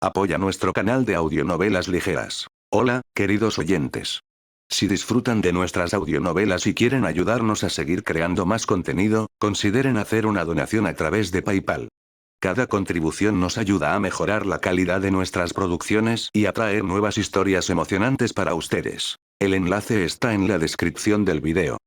Apoya nuestro canal de audionovelas ligeras. Hola, queridos oyentes. Si disfrutan de nuestras audionovelas y quieren ayudarnos a seguir creando más contenido, consideren hacer una donación a través de PayPal. Cada contribución nos ayuda a mejorar la calidad de nuestras producciones y a traer nuevas historias emocionantes para ustedes. El enlace está en la descripción del video.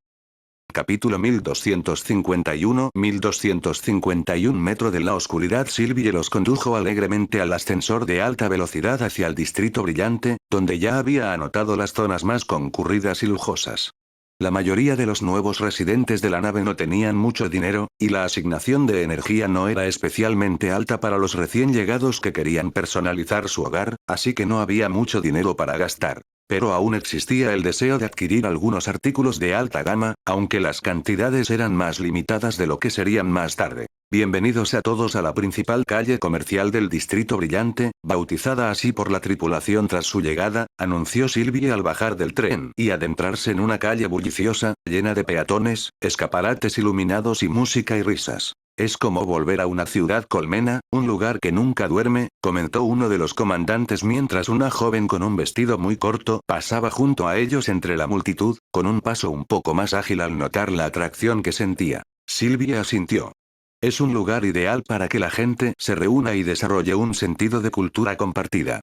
Capítulo 1251. 1251 Metro de la oscuridad. Sylvie los condujo alegremente al ascensor de alta velocidad hacia el distrito brillante, donde ya había anotado las zonas más concurridas y lujosas. La mayoría de los nuevos residentes de la nave no tenían mucho dinero, y la asignación de energía no era especialmente alta para los recién llegados que querían personalizar su hogar, así que no había mucho dinero para gastar. Pero aún existía el deseo de adquirir algunos artículos de alta gama, aunque las cantidades eran más limitadas de lo que serían más tarde. Bienvenidos a todos a la principal calle comercial del Distrito Brillante, bautizada así por la tripulación tras su llegada, anunció Sylvie al bajar del tren y adentrarse en una calle bulliciosa, llena de peatones, escaparates iluminados y música y risas. Es como volver a una ciudad colmena, un lugar que nunca duerme, comentó uno de los comandantes mientras una joven con un vestido muy corto pasaba junto a ellos entre la multitud, con un paso un poco más ágil al notar la atracción que sentía. Sylvie asintió. Es un lugar ideal para que la gente se reúna y desarrolle un sentido de cultura compartida.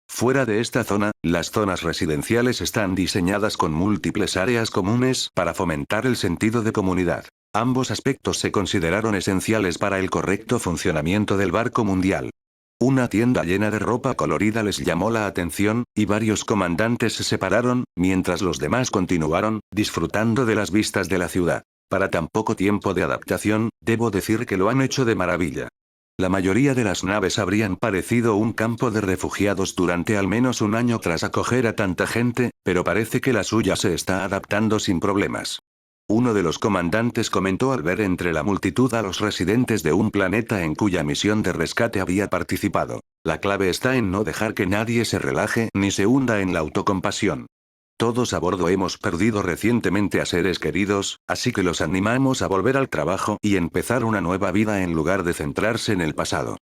Fuera de esta zona, las zonas residenciales están diseñadas con múltiples áreas comunes para fomentar el sentido de comunidad. Ambos aspectos se consideraron esenciales para el correcto funcionamiento del barco mundial. Una tienda llena de ropa colorida les llamó la atención, y varios comandantes se separaron, mientras los demás continuaron, disfrutando de las vistas de la ciudad. Para tan poco tiempo de adaptación, debo decir que lo han hecho de maravilla. La mayoría de las naves habrían parecido un campo de refugiados durante al menos un año tras acoger a tanta gente, pero parece que la suya se está adaptando sin problemas. Uno de los comandantes comentó al ver entre la multitud a los residentes de un planeta en cuya misión de rescate había participado. La clave está en no dejar que nadie se relaje ni se hunda en la autocompasión. Todos a bordo hemos perdido recientemente a seres queridos, así que los animamos a volver al trabajo y empezar una nueva vida en lugar de centrarse en el pasado.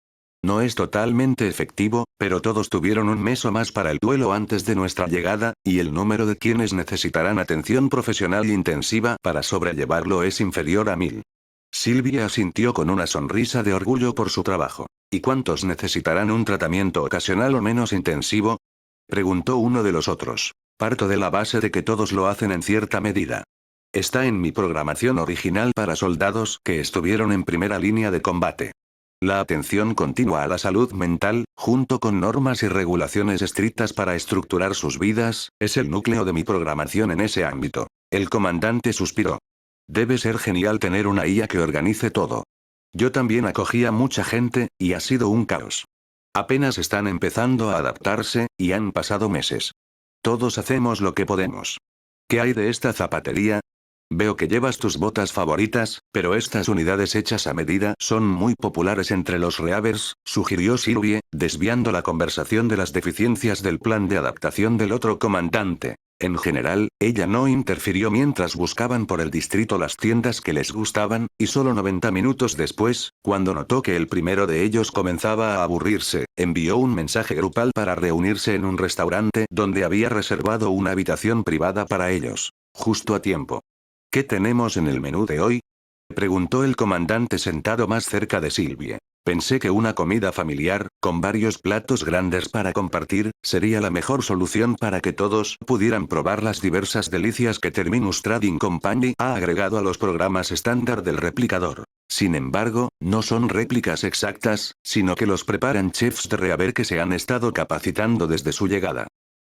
No es totalmente efectivo, pero todos tuvieron un mes o más para el duelo antes de nuestra llegada, y el número de quienes necesitarán atención profesional intensiva para sobrellevarlo es inferior a 1000. Sylvie asintió con una sonrisa de orgullo por su trabajo. ¿Y cuántos necesitarán un tratamiento ocasional o menos intensivo? Preguntó uno de los otros. Parto de la base de que todos lo hacen en cierta medida. Está en mi programación original para soldados que estuvieron en primera línea de combate. La atención continua a la salud mental, junto con normas y regulaciones estrictas para estructurar sus vidas, es el núcleo de mi programación en ese ámbito. El comandante suspiró. Debe ser genial tener una IA que organice todo. Yo también acogí a mucha gente, y ha sido un caos. Apenas están empezando a adaptarse, y han pasado meses. Todos hacemos lo que podemos. ¿Qué hay de esta zapatería? Veo que llevas tus botas favoritas, pero estas unidades hechas a medida son muy populares entre los Reavers, sugirió Sylvie, desviando la conversación de las deficiencias del plan de adaptación del otro comandante. En general, ella no interfirió mientras buscaban por el distrito las tiendas que les gustaban, y solo 90 minutos después, cuando notó que el primero de ellos comenzaba a aburrirse, envió un mensaje grupal para reunirse en un restaurante donde había reservado una habitación privada para ellos. Justo a tiempo. ¿Qué tenemos en el menú de hoy? Preguntó el comandante sentado más cerca de Sylvie. Pensé que una comida familiar, con varios platos grandes para compartir, sería la mejor solución para que todos pudieran probar las diversas delicias que Terminus Trading Company ha agregado a los programas estándar del replicador. Sin embargo, no son réplicas exactas, sino que los preparan chefs de Reaver que se han estado capacitando desde su llegada.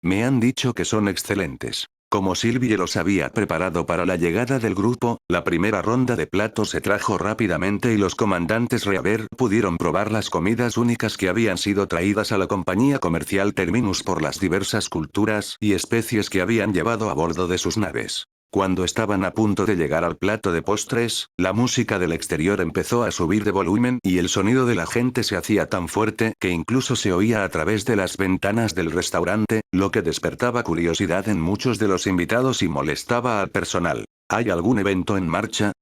Me han dicho que son excelentes. Como Sylvie los había preparado para la llegada del grupo, la primera ronda de platos se trajo rápidamente y los comandantes Reaver pudieron probar las comidas únicas que habían sido traídas a la compañía comercial Terminus por las diversas culturas y especies que habían llevado a bordo de sus naves. Cuando estaban a punto de llegar al plato de postres, la música del exterior empezó a subir de volumen y el sonido de la gente se hacía tan fuerte que incluso se oía a través de las ventanas del restaurante, lo que despertaba curiosidad en muchos de los invitados y molestaba al personal. ¿Hay algún evento en marcha?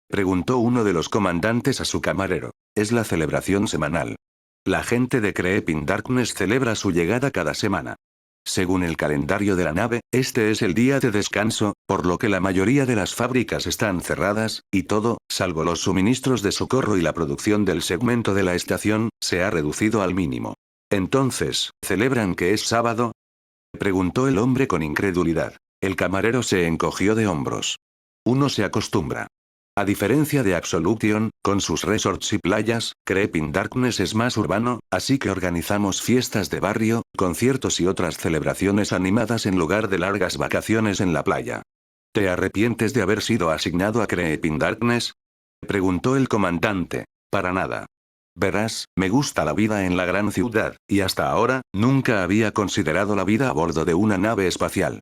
Preguntó uno de los comandantes a su camarero. Es la celebración semanal. La gente de Creep in Darkness celebra su llegada cada semana. Según el calendario de la nave, este es el día de descanso, por lo que la mayoría de las fábricas están cerradas, y todo, salvo los suministros de socorro y la producción del segmento de la estación, se ha reducido al mínimo. Entonces, ¿celebran que es sábado? Preguntó el hombre con incredulidad. El camarero se encogió de hombros. Uno se acostumbra. A diferencia de Absolution, con sus resorts y playas, Creep in Darkness es más urbano, así que organizamos fiestas de barrio, conciertos y otras celebraciones animadas en lugar de largas vacaciones en la playa. ¿Te arrepientes de haber sido asignado a Creep in Darkness? Preguntó el comandante. Para nada. Verás, me gusta la vida en la gran ciudad, y hasta ahora, nunca había considerado la vida a bordo de una nave espacial.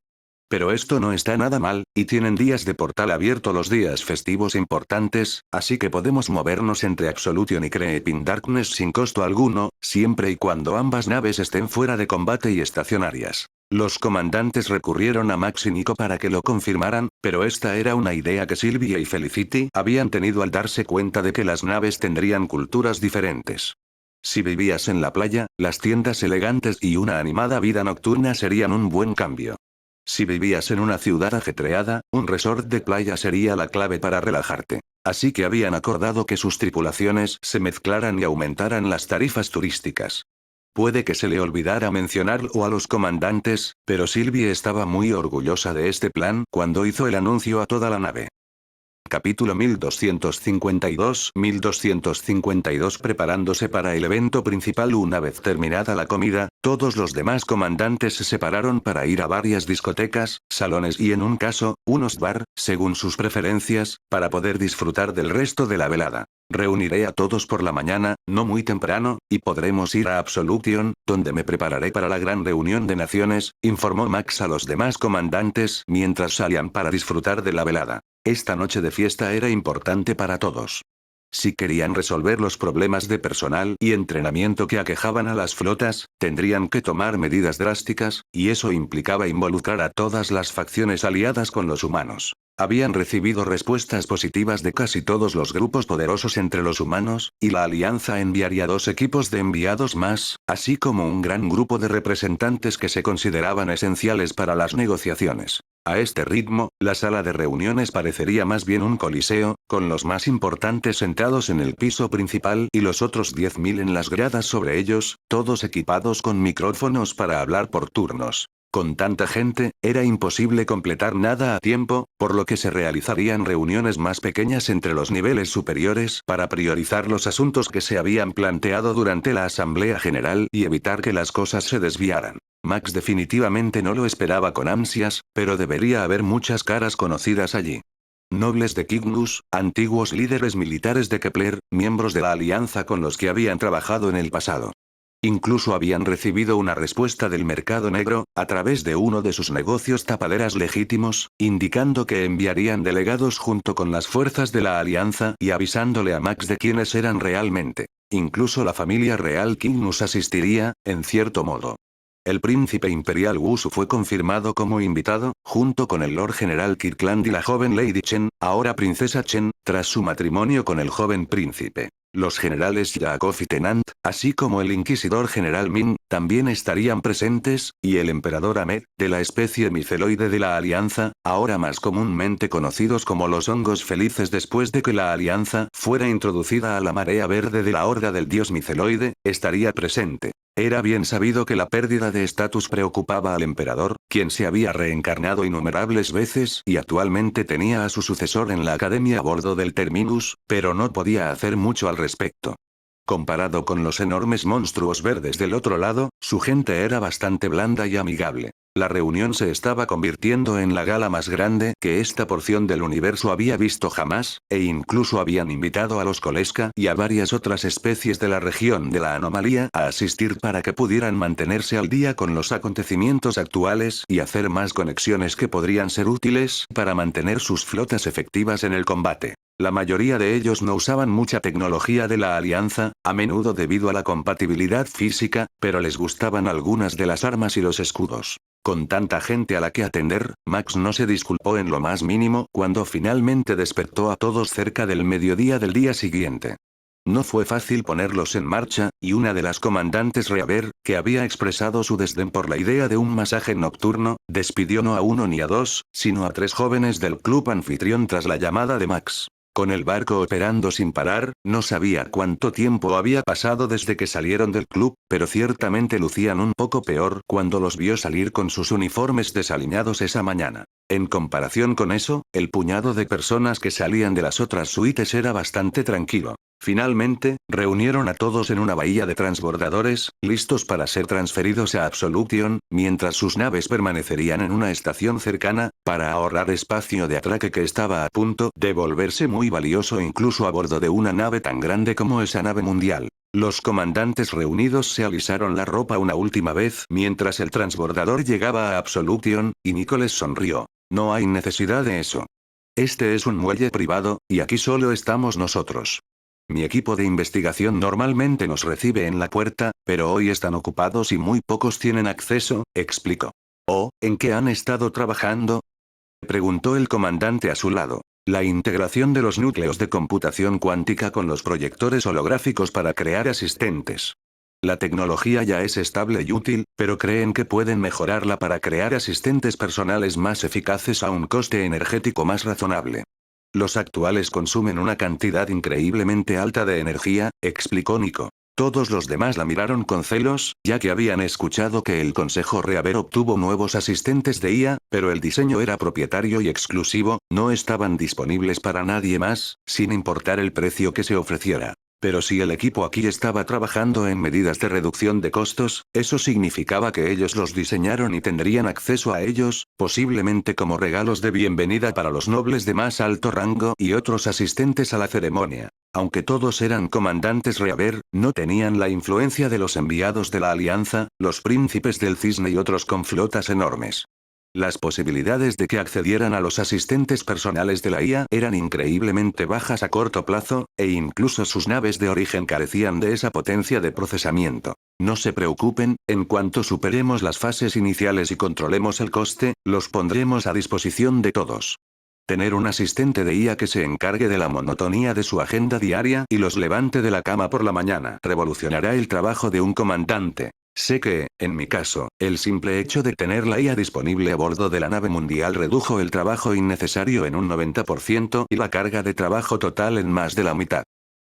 Pero esto no está nada mal, y tienen días de portal abierto los días festivos importantes, así que podemos movernos entre Absolution y Creep in Darkness sin costo alguno, siempre y cuando ambas naves estén fuera de combate y estacionarias. Los comandantes recurrieron a Max y Nico para que lo confirmaran, pero esta era una idea que Sylvie y Felicity habían tenido al darse cuenta de que las naves tendrían culturas diferentes. Si vivías en la playa, las tiendas elegantes y una animada vida nocturna serían un buen cambio. Si vivías en una ciudad ajetreada, un resort de playa sería la clave para relajarte. Así que habían acordado que sus tripulaciones se mezclaran y aumentaran las tarifas turísticas. Puede que se le olvidara mencionarlo a los comandantes, pero Sylvie estaba muy orgullosa de este plan cuando hizo el anuncio a toda la nave. Capítulo 1252 Preparándose para el evento principal. Una vez terminada la comida, todos los demás comandantes se separaron para ir a varias discotecas, salones y en un caso, unos bar, según sus preferencias, para poder disfrutar del resto de la velada. Reuniré a todos por la mañana, no muy temprano, y podremos ir a Absolution, donde me prepararé para la gran reunión de naciones, informó Max a los demás comandantes mientras salían para disfrutar de la velada. Esta noche de fiesta era importante para todos. Si querían resolver los problemas de personal y entrenamiento que aquejaban a las flotas, tendrían que tomar medidas drásticas, y eso implicaba involucrar a todas las facciones aliadas con los humanos. Habían recibido respuestas positivas de casi todos los grupos poderosos entre los humanos, y la alianza enviaría 2 equipos de enviados más, así como un gran grupo de representantes que se consideraban esenciales para las negociaciones. A este ritmo, la sala de reuniones parecería más bien un coliseo, con los más importantes sentados en el piso principal y los otros 10.000 en las gradas sobre ellos, todos equipados con micrófonos para hablar por turnos. Con tanta gente, era imposible completar nada a tiempo, por lo que se realizarían reuniones más pequeñas entre los niveles superiores para priorizar los asuntos que se habían planteado durante la Asamblea General y evitar que las cosas se desviaran. Max definitivamente no lo esperaba con ansias, pero debería haber muchas caras conocidas allí. Nobles de Cygnus, antiguos líderes militares de Kepler, miembros de la alianza con los que habían trabajado en el pasado. Incluso habían recibido una respuesta del mercado negro, a través de uno de sus negocios tapaderas legítimos, indicando que enviarían delegados junto con las fuerzas de la alianza y avisándole a Max de quiénes eran realmente. Incluso la familia real Cygnus asistiría, en cierto modo. El príncipe imperial Wusu fue confirmado como invitado, junto con el Lord General Kirkland y la joven Lady Chen, ahora princesa Chen, tras su matrimonio con el joven príncipe. Los generales Yakov y Tennant, así como el inquisidor general Min, también estarían presentes, y el emperador Ahmed, de la especie miceloide de la Alianza, ahora más comúnmente conocidos como los hongos felices después de que la Alianza fuera introducida a la marea verde de la horda del dios miceloide, estaría presente. Era bien sabido que la pérdida de estatus preocupaba al emperador, quien se había reencarnado innumerables veces y actualmente tenía a su sucesor en la academia a bordo del Terminus, pero no podía hacer mucho al respecto. Comparado con los enormes monstruos verdes del otro lado, su gente era bastante blanda y amigable. La reunión se estaba convirtiendo en la gala más grande que esta porción del universo había visto jamás, e incluso habían invitado a los Koleska y a varias otras especies de la región de la anomalía a asistir para que pudieran mantenerse al día con los acontecimientos actuales y hacer más conexiones que podrían ser útiles para mantener sus flotas efectivas en el combate. La mayoría de ellos no usaban mucha tecnología de la Alianza, a menudo debido a la compatibilidad física, pero les gustaban algunas de las armas y los escudos. Con tanta gente a la que atender, Max no se disculpó en lo más mínimo cuando finalmente despertó a todos cerca del mediodía del día siguiente. No fue fácil ponerlos en marcha, y una de las comandantes Reaver, que había expresado su desdén por la idea de un masaje nocturno, despidió no a uno ni a dos, sino a 3 jóvenes del club anfitrión tras la llamada de Max. Con el barco operando sin parar, no sabía cuánto tiempo había pasado desde que salieron del club, pero ciertamente lucían un poco peor cuando los vio salir con sus uniformes desaliñados esa mañana. En comparación con eso, el puñado de personas que salían de las otras suites era bastante tranquilo. Finalmente, reunieron a todos en una bahía de transbordadores, listos para ser transferidos a Absolution, mientras sus naves permanecerían en una estación cercana, para ahorrar espacio de atraque que estaba a punto de volverse muy valioso incluso a bordo de una nave tan grande como esa nave mundial. Los comandantes reunidos se alisaron la ropa una última vez mientras el transbordador llegaba a Absolution, y Nicholas sonrió. No hay necesidad de eso. Este es un muelle privado, y aquí solo estamos nosotros. Mi equipo de investigación normalmente nos recibe en la puerta, pero hoy están ocupados y muy pocos tienen acceso, explicó. «¿Oh, en qué han estado trabajando?», preguntó el comandante a su lado. «La integración de los núcleos de computación cuántica con los proyectores holográficos para crear asistentes. La tecnología ya es estable y útil, pero creen que pueden mejorarla para crear asistentes personales más eficaces a un coste energético más razonable. Los actuales consumen una cantidad increíblemente alta de energía», explicó Nico. Todos los demás la miraron con celos, ya que habían escuchado que el Consejo Reaver obtuvo nuevos asistentes de IA, pero el diseño era propietario y exclusivo, no estaban disponibles para nadie más, sin importar el precio que se ofreciera. Pero si el equipo aquí estaba trabajando en medidas de reducción de costos, eso significaba que ellos los diseñaron y tendrían acceso a ellos, posiblemente como regalos de bienvenida para los nobles de más alto rango y otros asistentes a la ceremonia. Aunque todos eran comandantes Reaver, no tenían la influencia de los enviados de la Alianza, los príncipes del Cisne y otros con flotas enormes. Las posibilidades de que accedieran a los asistentes personales de la IA eran increíblemente bajas a corto plazo, e incluso sus naves de origen carecían de esa potencia de procesamiento. No se preocupen, en cuanto superemos las fases iniciales y controlemos el coste, los pondremos a disposición de todos. Tener un asistente de IA que se encargue de la monotonía de su agenda diaria y los levante de la cama por la mañana revolucionará el trabajo de un comandante. Sé que, en mi caso, el simple hecho de tener la IA disponible a bordo de la nave mundial redujo el trabajo innecesario en un 90% y la carga de trabajo total en más de la mitad.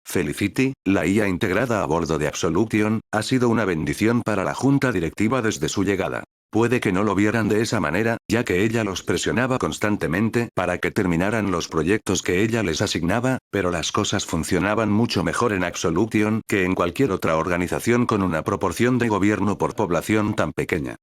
Felicity, la IA integrada a bordo de Absolution, ha sido una bendición para la junta directiva desde su llegada. Puede que no lo vieran de esa manera, ya que ella los presionaba constantemente para que terminaran los proyectos que ella les asignaba, pero las cosas funcionaban mucho mejor en Absolution que en cualquier otra organización con una proporción de gobierno por población tan pequeña.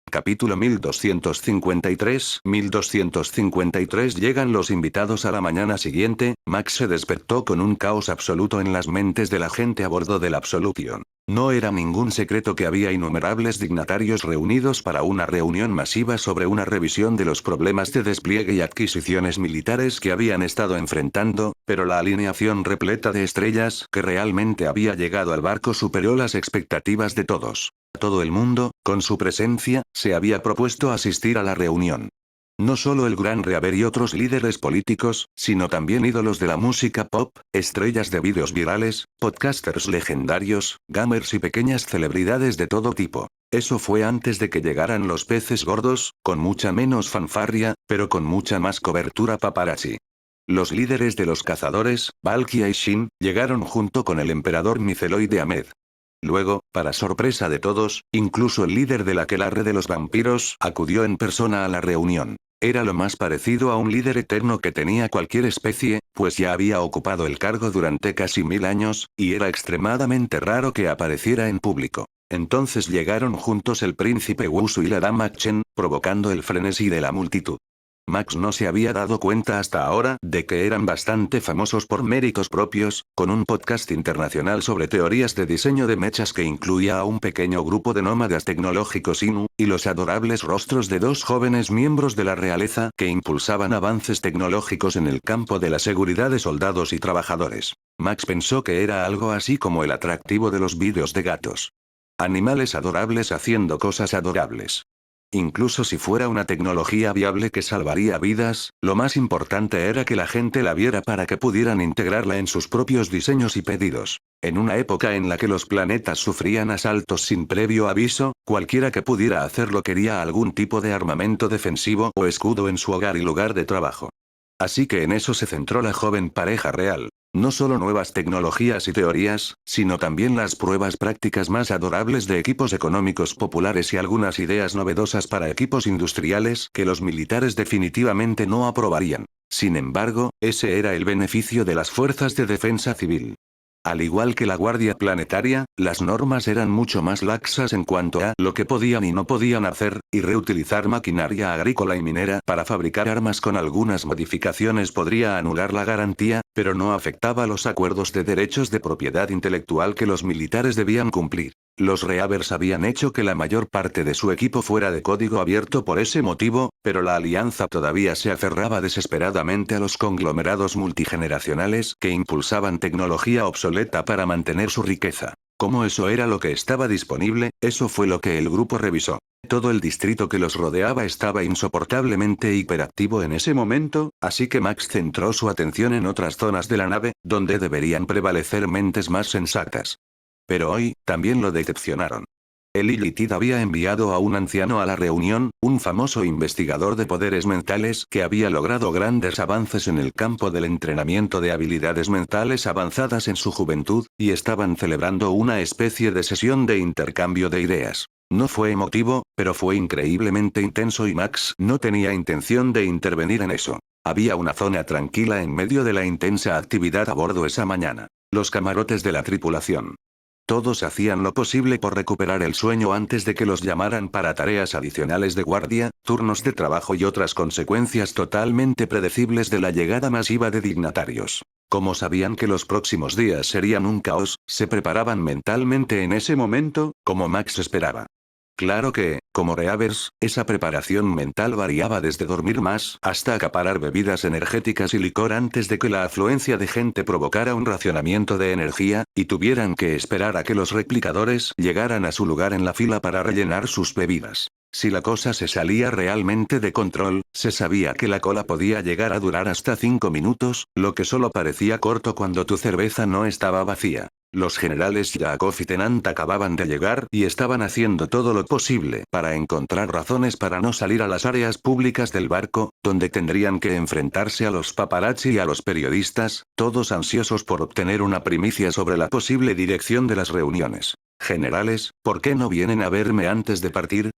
Capítulo 1253. 1253. Llegan los invitados a la mañana siguiente. Max se despertó con un caos absoluto en las mentes de la gente a bordo del Absolution. No era ningún secreto que había innumerables dignatarios reunidos para una reunión masiva sobre una revisión de los problemas de despliegue y adquisiciones militares que habían estado enfrentando, pero la alineación repleta de estrellas que realmente había llegado al barco superó las expectativas de todos. Todo el mundo, con su presencia, se había propuesto asistir a la reunión. No solo el Gran Reaver y otros líderes políticos, sino también ídolos de la música pop, estrellas de vídeos virales, podcasters legendarios, gamers y pequeñas celebridades de todo tipo. Eso fue antes de que llegaran los peces gordos, con mucha menos fanfarria, pero con mucha más cobertura paparazzi. Los líderes de los cazadores, Valkia y Shin, llegaron junto con el emperador miceloide Ahmed. Luego, para sorpresa de todos, incluso el líder de la aquelarre de los vampiros acudió en persona a la reunión. Era lo más parecido a un líder eterno que tenía cualquier especie, pues ya había ocupado el cargo durante casi 1000 años, y era extremadamente raro que apareciera en público. Entonces llegaron juntos el príncipe Wusu y la dama Chen, provocando el frenesí de la multitud. Max no se había dado cuenta hasta ahora de que eran bastante famosos por méritos propios, con un podcast internacional sobre teorías de diseño de mechas que incluía a un pequeño grupo de nómadas tecnológicos Inu, y los adorables rostros de 2 jóvenes miembros de la realeza que impulsaban avances tecnológicos en el campo de la seguridad de soldados y trabajadores. Max pensó que era algo así como el atractivo de los vídeos de gatos. Animales adorables haciendo cosas adorables. Incluso si fuera una tecnología viable que salvaría vidas, lo más importante era que la gente la viera para que pudieran integrarla en sus propios diseños y pedidos. En una época en la que los planetas sufrían asaltos sin previo aviso, cualquiera que pudiera hacerlo quería algún tipo de armamento defensivo o escudo en su hogar y lugar de trabajo. Así que en eso se centró la joven pareja real. No solo nuevas tecnologías y teorías, sino también las pruebas prácticas más adorables de equipos económicos populares y algunas ideas novedosas para equipos industriales que los militares definitivamente no aprobarían. Sin embargo, ese era el beneficio de las fuerzas de defensa civil. Al igual que la Guardia Planetaria, las normas eran mucho más laxas en cuanto a lo que podían y no podían hacer, y reutilizar maquinaria agrícola y minera para fabricar armas con algunas modificaciones podría anular la garantía, pero no afectaba los acuerdos de derechos de propiedad intelectual que los militares debían cumplir. Los Reavers habían hecho que la mayor parte de su equipo fuera de código abierto por ese motivo, pero la alianza todavía se aferraba desesperadamente a los conglomerados multigeneracionales que impulsaban tecnología obsoleta para mantener su riqueza. Como eso era lo que estaba disponible, eso fue lo que el grupo revisó. Todo el distrito que los rodeaba estaba insoportablemente hiperactivo en ese momento, así que Max centró su atención en otras zonas de la nave, donde deberían prevalecer mentes más sensatas. Pero hoy, también lo decepcionaron. El Illithid había enviado a un anciano a la reunión, un famoso investigador de poderes mentales que había logrado grandes avances en el campo del entrenamiento de habilidades mentales avanzadas en su juventud, y estaban celebrando una especie de sesión de intercambio de ideas. No fue emotivo, pero fue increíblemente intenso y Max no tenía intención de intervenir en eso. Había una zona tranquila en medio de la intensa actividad a bordo esa mañana. Los camarotes de la tripulación. Todos hacían lo posible por recuperar el sueño antes de que los llamaran para tareas adicionales de guardia, turnos de trabajo y otras consecuencias totalmente predecibles de la llegada masiva de dignatarios. Como sabían que los próximos días serían un caos, se preparaban mentalmente en ese momento, como Max esperaba. Claro que, como Reavers, esa preparación mental variaba desde dormir más hasta acaparar bebidas energéticas y licor antes de que la afluencia de gente provocara un racionamiento de energía, y tuvieran que esperar a que los replicadores llegaran a su lugar en la fila para rellenar sus bebidas. Si la cosa se salía realmente de control, se sabía que la cola podía llegar a durar hasta 5 minutos, lo que solo parecía corto cuando tu cerveza no estaba vacía. Los generales Yakov y Tennant acababan de llegar y estaban haciendo todo lo posible para encontrar razones para no salir a las áreas públicas del barco, donde tendrían que enfrentarse a los paparazzi y a los periodistas, todos ansiosos por obtener una primicia sobre la posible dirección de las reuniones. Generales, ¿por qué no vienen a verme antes de partir?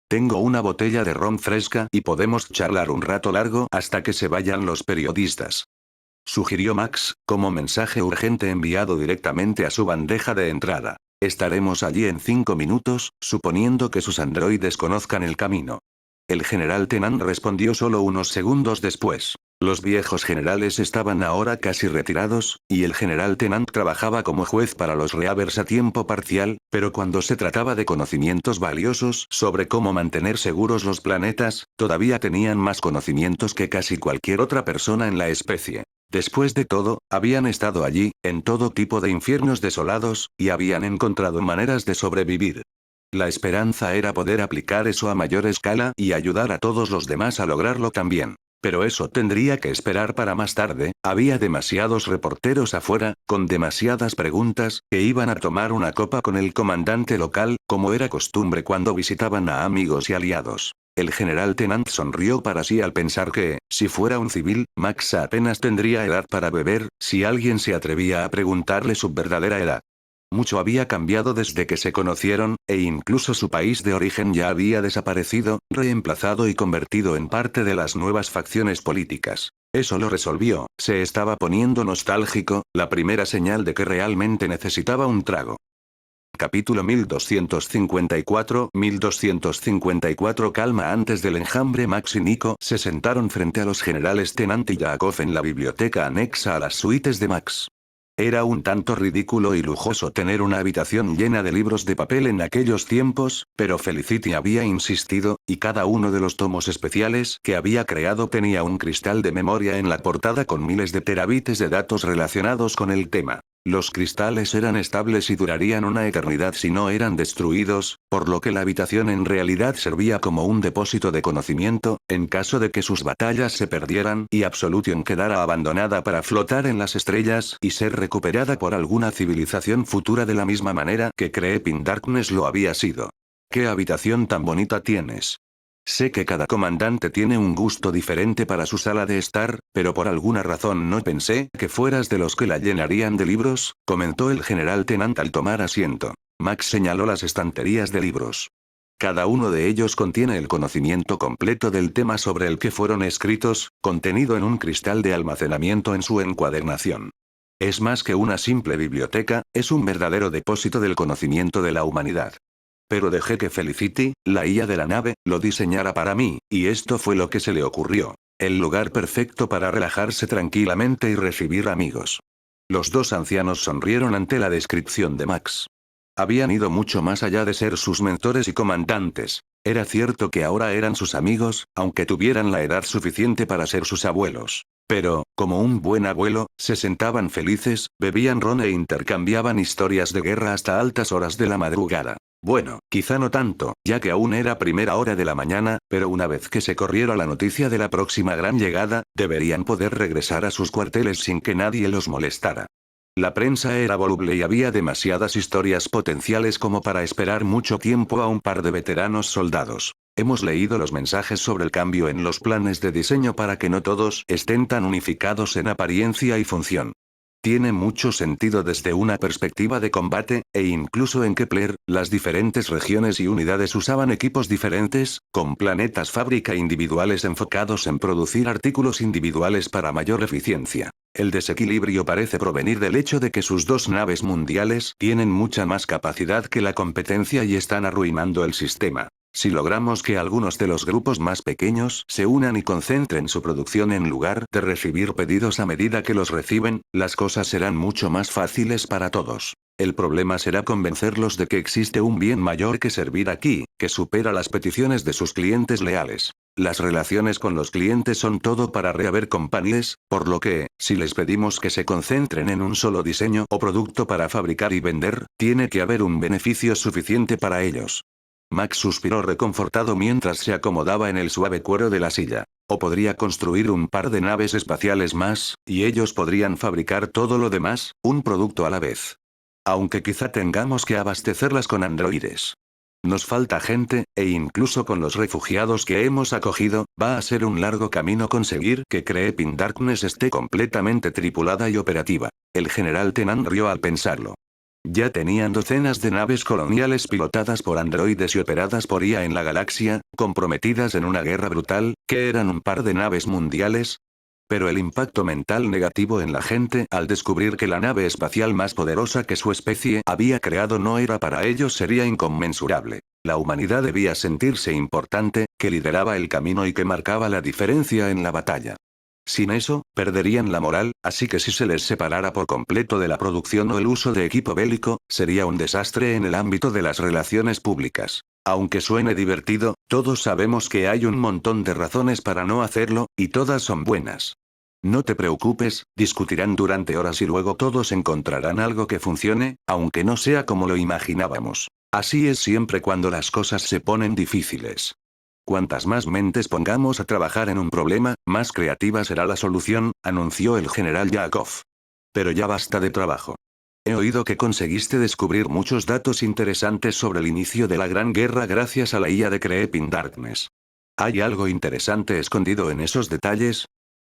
Tengo una botella de ron fresca y podemos charlar un rato largo hasta que se vayan los periodistas. Sugirió Max, como mensaje urgente enviado directamente a su bandeja de entrada. Estaremos allí en 5 minutos, suponiendo que sus androides conozcan el camino. El general Tennant respondió solo unos segundos después. Los viejos generales estaban ahora casi retirados, y el general Tennant trabajaba como juez para los Reavers a tiempo parcial, pero cuando se trataba de conocimientos valiosos sobre cómo mantener seguros los planetas, todavía tenían más conocimientos que casi cualquier otra persona en la especie. Después de todo, habían estado allí, en todo tipo de infiernos desolados, y habían encontrado maneras de sobrevivir. La esperanza era poder aplicar eso a mayor escala y ayudar a todos los demás a lograrlo también. Pero eso tendría que esperar para más tarde, había demasiados reporteros afuera, con demasiadas preguntas, que iban a tomar una copa con el comandante local, como era costumbre cuando visitaban a amigos y aliados. El general Tennant sonrió para sí al pensar que, si fuera un civil, Max apenas tendría edad para beber, si alguien se atrevía a preguntarle su verdadera edad. Mucho había cambiado desde que se conocieron, e incluso su país de origen ya había desaparecido, reemplazado y convertido en parte de las nuevas facciones políticas. Eso lo resolvió, se estaba poniendo nostálgico, la primera señal de que realmente necesitaba un trago. Capítulo 1254. Calma. Antes del enjambre, Max y Nico se sentaron frente a los generales Tennant y Yakov en la biblioteca anexa a las suites de Max. Era un tanto ridículo y lujoso tener una habitación llena de libros de papel en aquellos tiempos, Pero Felicity había insistido, y cada uno de los tomos especiales que había creado tenía un cristal de memoria en la portada con miles de terabytes de datos relacionados con el tema. Los cristales eran estables y durarían una eternidad si no eran destruidos, por lo que la habitación en realidad servía como un depósito de conocimiento, en caso de que sus batallas se perdieran y Absolution quedara abandonada para flotar en las estrellas y ser recuperada por alguna civilización futura de la misma manera que Creeping Darkness lo había sido. ¿Qué habitación tan bonita tienes? Sé que cada comandante tiene un gusto diferente para su sala de estar, pero por alguna razón no pensé que fueras de los que la llenarían de libros, comentó el general Tennant al tomar asiento. Max señaló las estanterías de libros. Cada uno de ellos contiene el conocimiento completo del tema sobre el que fueron escritos, contenido en un cristal de almacenamiento en su encuadernación. Es más que una simple biblioteca, es un verdadero depósito del conocimiento de la humanidad. Pero dejé que Felicity, la IA de la nave, lo diseñara para mí, y esto fue lo que se le ocurrió. El lugar perfecto para relajarse tranquilamente y recibir amigos. Los dos ancianos sonrieron ante la descripción de Max. Habían ido mucho más allá de ser sus mentores y comandantes. Era cierto que ahora eran sus amigos, aunque tuvieran la edad suficiente para ser sus abuelos. Pero, como un buen abuelo, se sentaban felices, bebían ron e intercambiaban historias de guerra hasta altas horas de la madrugada. Bueno, quizá no tanto, ya que aún era primera hora de la mañana, pero una vez que se corriera la noticia de la próxima gran llegada, deberían poder regresar a sus cuarteles sin que nadie los molestara. La prensa era voluble y había demasiadas historias potenciales como para esperar mucho tiempo a un par de veteranos soldados. Hemos leído los mensajes sobre el cambio en los planes de diseño para que no todos estén tan unificados en apariencia y función. Tiene mucho sentido desde una perspectiva de combate, e incluso en Kepler, las diferentes regiones y unidades usaban equipos diferentes, con planetas fábrica individuales enfocados en producir artículos individuales para mayor eficiencia. El desequilibrio parece provenir del hecho de que sus dos naves mundiales tienen mucha más capacidad que la competencia y están arruinando el sistema. Si logramos que algunos de los grupos más pequeños se unan y concentren su producción en lugar de recibir pedidos a medida que los reciben, las cosas serán mucho más fáciles para todos. El problema será convencerlos de que existe un bien mayor que servir aquí, que supera las peticiones de sus clientes leales. Las relaciones con los clientes son todo para Reaver Companies, por lo que, si les pedimos que se concentren en un solo diseño o producto para fabricar y vender, tiene que haber un beneficio suficiente para ellos. Max suspiró reconfortado mientras se acomodaba en el suave cuero de la silla. O podría construir un par de naves espaciales más, y ellos podrían fabricar todo lo demás, un producto a la vez. Aunque quizá tengamos que abastecerlas con androides. Nos falta gente, e incluso con los refugiados que hemos acogido, va a ser un largo camino conseguir que Creeping Darkness esté completamente tripulada y operativa. El general Tennant rió al pensarlo. Ya tenían docenas de naves coloniales pilotadas por androides y operadas por IA en la galaxia, comprometidas en una guerra brutal, que eran un par de naves mundiales. Pero el impacto mental negativo en la gente al descubrir que la nave espacial más poderosa que su especie había creado no era para ellos sería inconmensurable. La humanidad debía sentirse importante, que lideraba el camino y que marcaba la diferencia en la batalla. Sin eso, perderían la moral, así que si se les separara por completo de la producción o el uso de equipo bélico, sería un desastre en el ámbito de las relaciones públicas. Aunque suene divertido, todos sabemos que hay un montón de razones para no hacerlo, y todas son buenas. No te preocupes, discutirán durante horas y luego todos encontrarán algo que funcione, aunque no sea como lo imaginábamos. Así es siempre cuando las cosas se ponen difíciles. Cuantas más mentes pongamos a trabajar en un problema, más creativa será la solución, anunció el general Yakov. Pero ya basta de trabajo. He oído que conseguiste descubrir muchos datos interesantes sobre el inicio de la Gran Guerra gracias a la IA de Creeping Darkness. ¿Hay algo interesante escondido en esos detalles?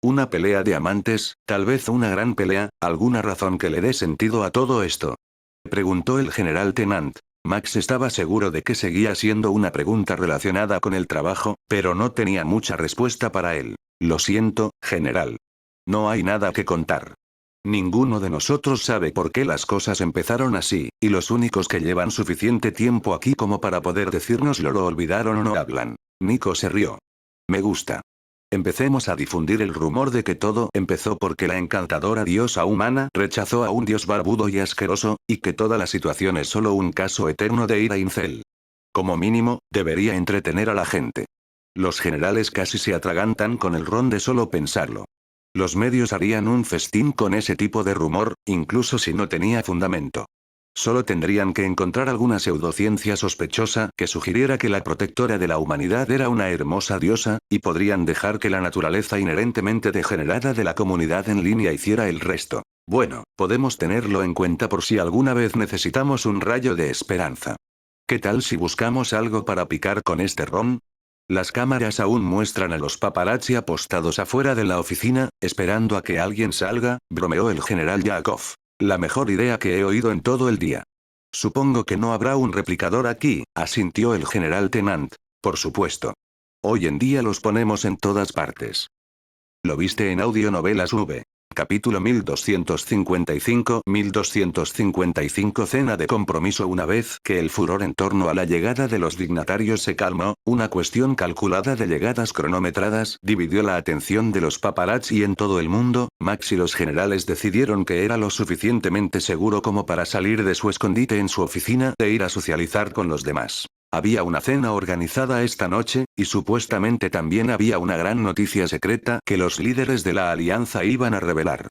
¿Una pelea de amantes, tal vez una gran pelea, alguna razón que le dé sentido a todo esto? Preguntó el general Tennant. Max estaba seguro de que seguía siendo una pregunta relacionada con el trabajo, pero no tenía mucha respuesta para él. Lo siento, general. No hay nada que contar. Ninguno de nosotros sabe por qué las cosas empezaron así, y los únicos que llevan suficiente tiempo aquí como para poder decírnoslo lo olvidaron o no hablan. Nico se rió. Me gusta. Empecemos a difundir el rumor de que todo empezó porque la encantadora diosa humana rechazó a un dios barbudo y asqueroso, y que toda la situación es solo un caso eterno de ira incel. Como mínimo, debería entretener a la gente. Los generales casi se atragantan con el ron de solo pensarlo. Los medios harían un festín con ese tipo de rumor, incluso si no tenía fundamento. Solo tendrían que encontrar alguna pseudociencia sospechosa que sugiriera que la protectora de la humanidad era una hermosa diosa, y podrían dejar que la naturaleza inherentemente degenerada de la comunidad en línea hiciera el resto. Bueno, podemos tenerlo en cuenta por si alguna vez necesitamos un rayo de esperanza. ¿Qué tal si buscamos algo para picar con este ron? Las cámaras aún muestran a los paparazzi apostados afuera de la oficina, esperando a que alguien salga, bromeó el general Yakov. La mejor idea que he oído en todo el día. Supongo que no habrá un replicador aquí, asintió el general Tennant. Por supuesto. Hoy en día los ponemos en todas partes. ¿Lo viste en Audionovelas V? Capítulo 1255. Cena de compromiso. Una vez que el furor en torno a la llegada de los dignatarios se calmó, una cuestión calculada de llegadas cronometradas dividió la atención de los paparazzi en todo el mundo. Max y los generales decidieron que era lo suficientemente seguro como para salir de su escondite en su oficina e ir a socializar con los demás. Había una cena organizada esta noche, y supuestamente también había una gran noticia secreta que los líderes de la alianza iban a revelar.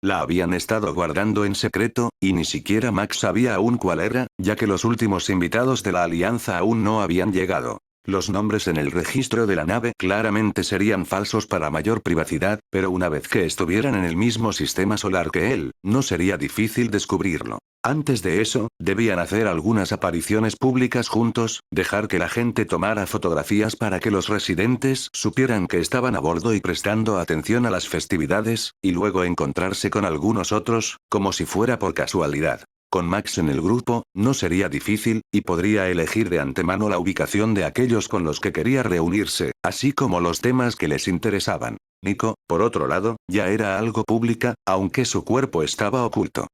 La habían estado guardando en secreto, y ni siquiera Max sabía aún cuál era, ya que los últimos invitados de la alianza aún no habían llegado. Los nombres en el registro de la nave claramente serían falsos para mayor privacidad, pero una vez que estuvieran en el mismo sistema solar que él, no sería difícil descubrirlo. Antes de eso, debían hacer algunas apariciones públicas juntos, dejar que la gente tomara fotografías para que los residentes supieran que estaban a bordo y prestando atención a las festividades, y luego encontrarse con algunos otros, como si fuera por casualidad. Con Max en el grupo, no sería difícil, y podría elegir de antemano la ubicación de aquellos con los que quería reunirse, así como los temas que les interesaban. Nico, por otro lado, ya era algo pública, aunque su cuerpo estaba oculto.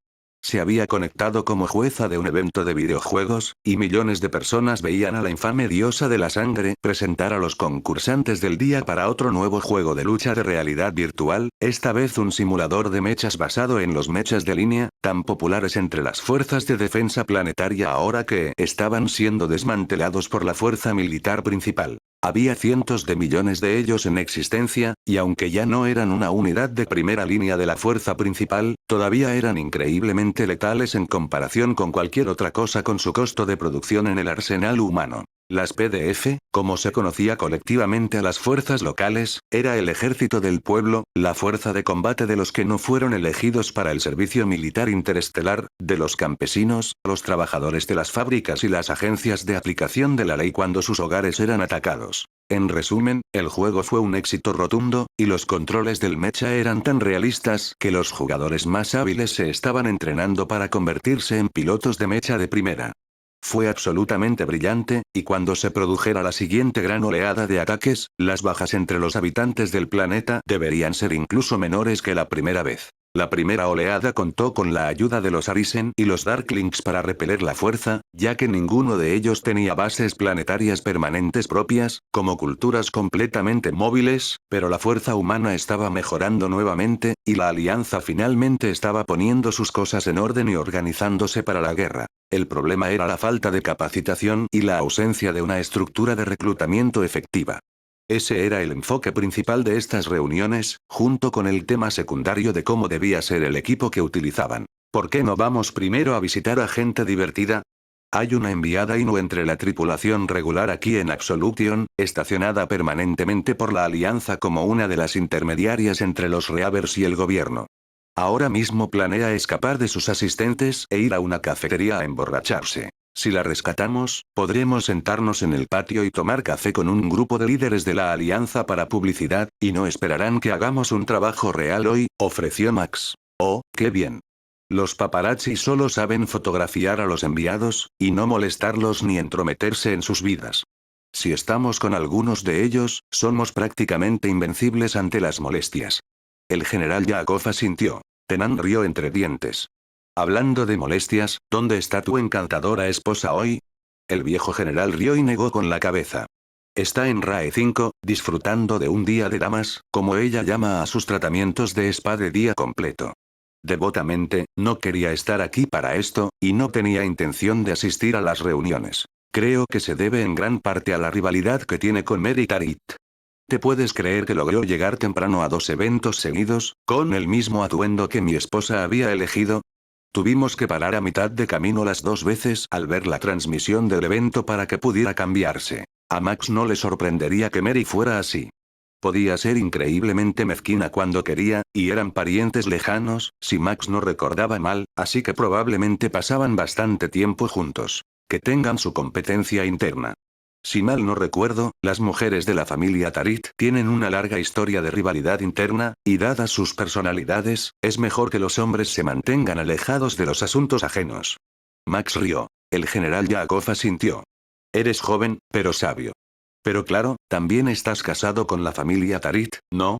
Se había conectado como jueza de un evento de videojuegos, y millones de personas veían a la infame diosa de la sangre presentar a los concursantes del día para otro nuevo juego de lucha de realidad virtual, esta vez un simulador de mechas basado en los mechas de línea, tan populares entre las fuerzas de defensa planetaria ahora que estaban siendo desmantelados por la fuerza militar principal. Había cientos de millones de ellos en existencia, y aunque ya no eran una unidad de primera línea de la fuerza principal, todavía eran increíblemente letales en comparación con cualquier otra cosa con su costo de producción en el arsenal humano. Las PDF, como se conocía colectivamente a las fuerzas locales, era el ejército del pueblo, la fuerza de combate de los que no fueron elegidos para el servicio militar interestelar, de los campesinos, los trabajadores de las fábricas y las agencias de aplicación de la ley cuando sus hogares eran atacados. En resumen, el juego fue un éxito rotundo, y los controles del mecha eran tan realistas que los jugadores más hábiles se estaban entrenando para convertirse en pilotos de mecha de primera. Fue absolutamente brillante, y cuando se produjera la siguiente gran oleada de ataques, las bajas entre los habitantes del planeta deberían ser incluso menores que la primera vez. La primera oleada contó con la ayuda de los Arisen y los Darklings para repeler la fuerza, ya que ninguno de ellos tenía bases planetarias permanentes propias, como culturas completamente móviles, pero la fuerza humana estaba mejorando nuevamente, y la alianza finalmente estaba poniendo sus cosas en orden y organizándose para la guerra. El problema era la falta de capacitación y la ausencia de una estructura de reclutamiento efectiva. Ese era el enfoque principal de estas reuniones, junto con el tema secundario de cómo debía ser el equipo que utilizaban. ¿Por qué no vamos primero a visitar a gente divertida? Hay una enviada Inu entre la tripulación regular aquí en Absolution, estacionada permanentemente por la Alianza como una de las intermediarias entre los Reavers y el gobierno. Ahora mismo planea escapar de sus asistentes e ir a una cafetería a emborracharse. Si la rescatamos, podremos sentarnos en el patio y tomar café con un grupo de líderes de la alianza para publicidad, y no esperarán que hagamos un trabajo real hoy, ofreció Max. Oh, qué bien. Los paparazzi solo saben fotografiar a los enviados, y no molestarlos ni entrometerse en sus vidas. Si estamos con algunos de ellos, somos prácticamente invencibles ante las molestias. El general Yakov asintió. Tennant rió entre dientes. Hablando de molestias, ¿dónde está tu encantadora esposa hoy? El viejo general rió y negó con la cabeza. Está en RAE 5, disfrutando de un día de damas, como ella llama a sus tratamientos de spa de día completo. Devotamente, no quería estar aquí para esto, y no tenía intención de asistir a las reuniones. Creo que se debe en gran parte a la rivalidad que tiene con Mary Tarit. ¿Te puedes creer que logró llegar temprano a 2 eventos seguidos, con el mismo atuendo que mi esposa había elegido? Tuvimos que parar a mitad de camino las 2 veces al ver la transmisión del evento para que pudiera cambiarse. A Max no le sorprendería que Mary fuera así. Podía ser increíblemente mezquina cuando quería, y eran parientes lejanos, si Max no recordaba mal, así que probablemente pasaban bastante tiempo juntos. Que tengan su competencia interna. Si mal no recuerdo, las mujeres de la familia Tarit tienen una larga historia de rivalidad interna, y dadas sus personalidades, es mejor que los hombres se mantengan alejados de los asuntos ajenos. Max rió. El general Yakov asintió. Eres joven, pero sabio. Pero claro, también estás casado con la familia Tarit, ¿no?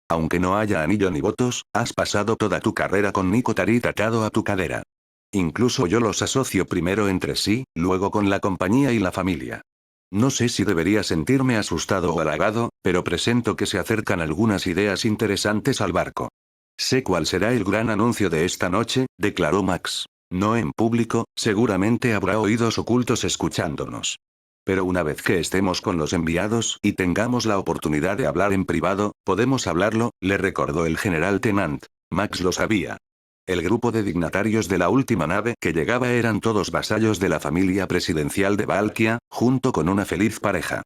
Aunque no haya anillo ni votos, has pasado toda tu carrera con Nico Tarit atado a tu cadera. Incluso yo los asocio primero entre sí, luego con la compañía y la familia. No sé si debería sentirme asustado o halagado, pero presento que se acercan algunas ideas interesantes al barco. Sé cuál será el gran anuncio de esta noche, declaró Max. No en público, seguramente habrá oídos ocultos escuchándonos. Pero una vez que estemos con los enviados y tengamos la oportunidad de hablar en privado, podemos hablarlo, le recordó el general Tennant. Max lo sabía. El grupo de dignatarios de la última nave que llegaba eran todos vasallos de la familia presidencial de Valkia, junto con una feliz pareja.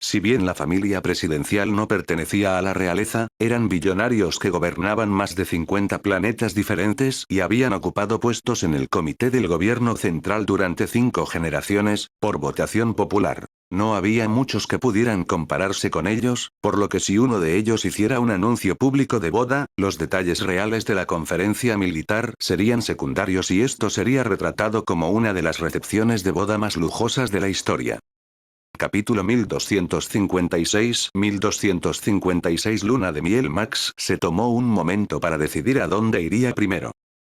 Si bien la familia presidencial no pertenecía a la realeza, eran billonarios que gobernaban más de 50 planetas diferentes y habían ocupado puestos en el comité del gobierno central durante 5 generaciones, por votación popular. No había muchos que pudieran compararse con ellos, por lo que si uno de ellos hiciera un anuncio público de boda, los detalles reales de la conferencia militar serían secundarios y esto sería retratado como una de las recepciones de boda más lujosas de la historia. Capítulo 1256 Luna de miel. Max se tomó un momento para decidir a dónde iría primero.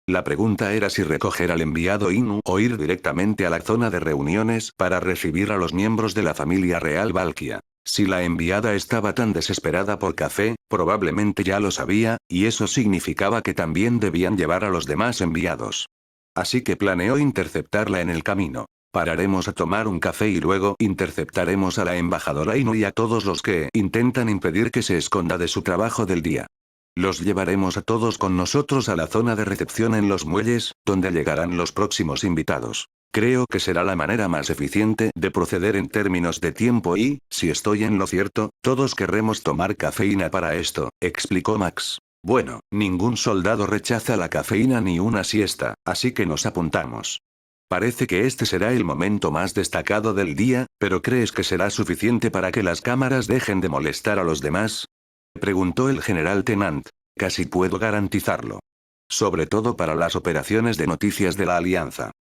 La pregunta era si recoger al enviado Inu o ir directamente a la zona de reuniones para recibir a los miembros de la familia real Valkia. Si la enviada estaba tan desesperada por café, probablemente ya lo sabía, y eso significaba que también debían llevar a los demás enviados. Así que planeó interceptarla en el camino. Pararemos a tomar un café y luego interceptaremos a la embajadora Inu y a todos los que intentan impedir que se esconda de su trabajo del día. Los llevaremos a todos con nosotros a la zona de recepción en los muelles, donde llegarán los próximos invitados. Creo que será la manera más eficiente de proceder en términos de tiempo y, si estoy en lo cierto, todos querremos tomar cafeína para esto, explicó Max. Bueno, ningún soldado rechaza la cafeína ni una siesta, así que nos apuntamos. Parece que este será el momento más destacado del día, pero ¿crees que será suficiente para que las cámaras dejen de molestar a los demás? Preguntó el general Tennant. Casi puedo garantizarlo. Sobre todo para las operaciones de noticias de la Alianza.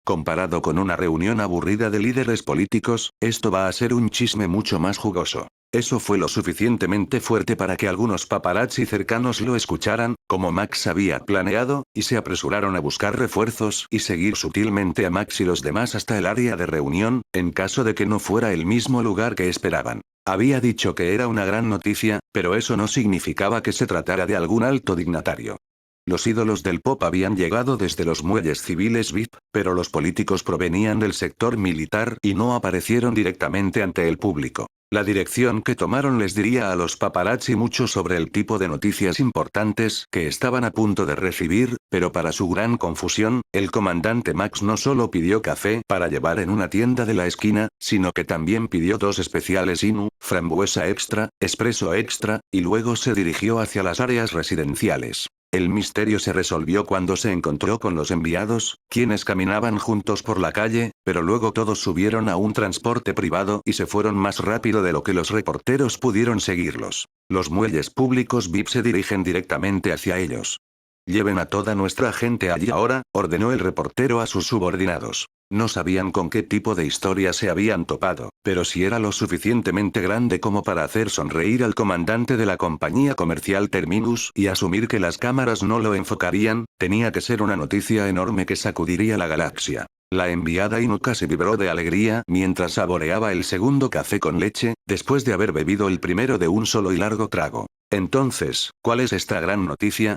Comparado con una reunión aburrida de líderes políticos, esto va a ser un chisme mucho más jugoso. Eso fue lo suficientemente fuerte para que algunos paparazzi cercanos lo escucharan, como Max había planeado, y se apresuraron a buscar refuerzos y seguir sutilmente a Max y los demás hasta el área de reunión, en caso de que no fuera el mismo lugar que esperaban. Había dicho que era una gran noticia, pero eso no significaba que se tratara de algún alto dignatario. Los ídolos del pop habían llegado desde los muelles civiles VIP, pero los políticos provenían del sector militar y no aparecieron directamente ante el público. La dirección que tomaron les diría a los paparazzi mucho sobre el tipo de noticias importantes que estaban a punto de recibir, pero para su gran confusión, el comandante Max no solo pidió café para llevar en una tienda de la esquina, sino que también pidió 2 especiales Inu, frambuesa extra, espresso extra, y luego se dirigió hacia las áreas residenciales. El misterio se resolvió cuando se encontró con los enviados, quienes caminaban juntos por la calle, pero luego todos subieron a un transporte privado y se fueron más rápido de lo que los reporteros pudieron seguirlos. Los muelles públicos VIP se dirigen directamente hacia ellos. Lleven a toda nuestra gente allí ahora, ordenó el reportero a sus subordinados. No sabían con qué tipo de historia se habían topado, pero si era lo suficientemente grande como para hacer sonreír al comandante de la compañía comercial Terminus y asumir que las cámaras no lo enfocarían, tenía que ser una noticia enorme que sacudiría la galaxia. La enviada Inu casi vibró de alegría mientras saboreaba el segundo café con leche, después de haber bebido el primero de un solo y largo trago. Entonces, ¿cuál es esta gran noticia?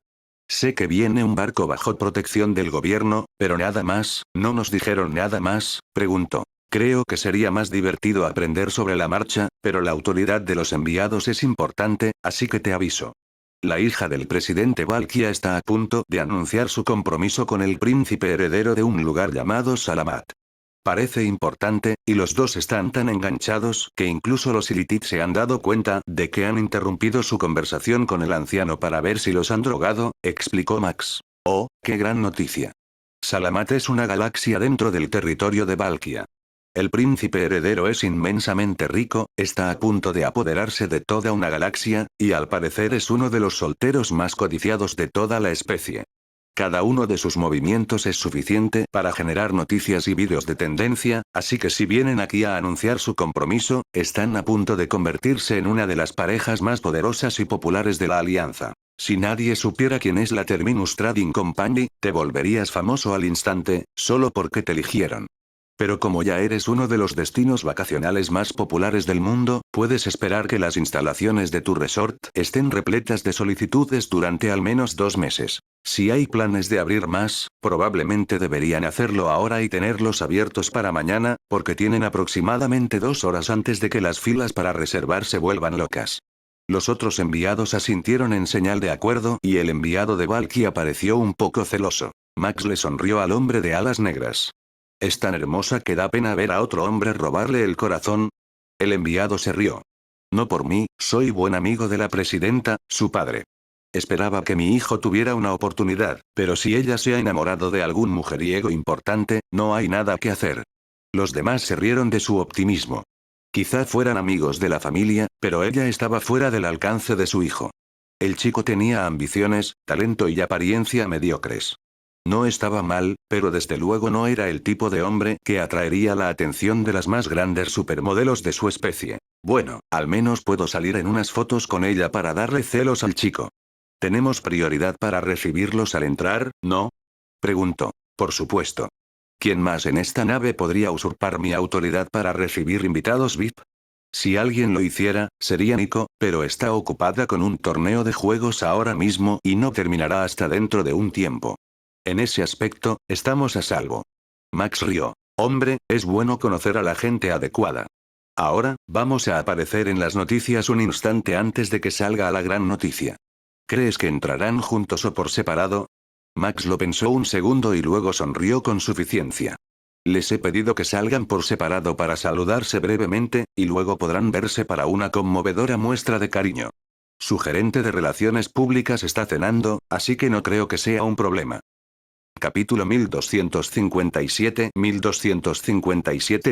Sé que viene un barco bajo protección del gobierno, pero nada más, ¿no nos dijeron nada más?, preguntó. Creo que sería más divertido aprender sobre la marcha, pero la autoridad de los enviados es importante, así que te aviso. La hija del presidente Valkia está a punto de anunciar su compromiso con el príncipe heredero de un lugar llamado Salamat. Parece importante, y los dos están tan enganchados que incluso los Ilitit se han dado cuenta de que han interrumpido su conversación con el anciano para ver si los han drogado, explicó Max. Oh, qué gran noticia. Salamat es una galaxia dentro del territorio de Valkia. El príncipe heredero es inmensamente rico, está a punto de apoderarse de toda una galaxia, y al parecer es uno de los solteros más codiciados de toda la especie. Cada uno de sus movimientos es suficiente para generar noticias y vídeos de tendencia, así que si vienen aquí a anunciar su compromiso, están a punto de convertirse en una de las parejas más poderosas y populares de la alianza. Si nadie supiera quién es la Terminus Trading Company, te volverías famoso al instante, solo porque te eligieron. Pero como ya eres uno de los destinos vacacionales más populares del mundo, puedes esperar que las instalaciones de tu resort estén repletas de solicitudes durante al menos 2 meses. Si hay planes de abrir más, probablemente deberían hacerlo ahora y tenerlos abiertos para mañana, porque tienen aproximadamente 2 horas antes de que las filas para reservar se vuelvan locas. Los otros enviados asintieron en señal de acuerdo y el enviado de Valky pareció un poco celoso. Max le sonrió al hombre de alas negras. Es tan hermosa que da pena ver a otro hombre robarle el corazón. El enviado se rió. No por mí, soy buen amigo de la presidenta, su padre. Esperaba que mi hijo tuviera una oportunidad, pero si ella se ha enamorado de algún mujeriego importante, no hay nada que hacer. Los demás se rieron de su optimismo. Quizá fueran amigos de la familia, pero ella estaba fuera del alcance de su hijo. El chico tenía ambiciones, talento y apariencia mediocres. No estaba mal, pero desde luego no era el tipo de hombre que atraería la atención de las más grandes supermodelos de su especie. Bueno, al menos puedo salir en unas fotos con ella para darle celos al chico. ¿Tenemos prioridad para recibirlos al entrar, no? Preguntó. Por supuesto. ¿Quién más en esta nave podría usurpar mi autoridad para recibir invitados VIP? Si alguien lo hiciera, sería Nico, pero está ocupada con un torneo de juegos ahora mismo y no terminará hasta dentro de un tiempo. En ese aspecto, estamos a salvo. Max rió. Hombre, es bueno conocer a la gente adecuada. Ahora, vamos a aparecer en las noticias un instante antes de que salga la gran noticia. ¿Crees que entrarán juntos o por separado? Max lo pensó un segundo y luego sonrió con suficiencia. Les he pedido que salgan por separado para saludarse brevemente, y luego podrán verse para una conmovedora muestra de cariño. Su gerente de relaciones públicas está cenando, así que no creo que sea un problema. Capítulo 1257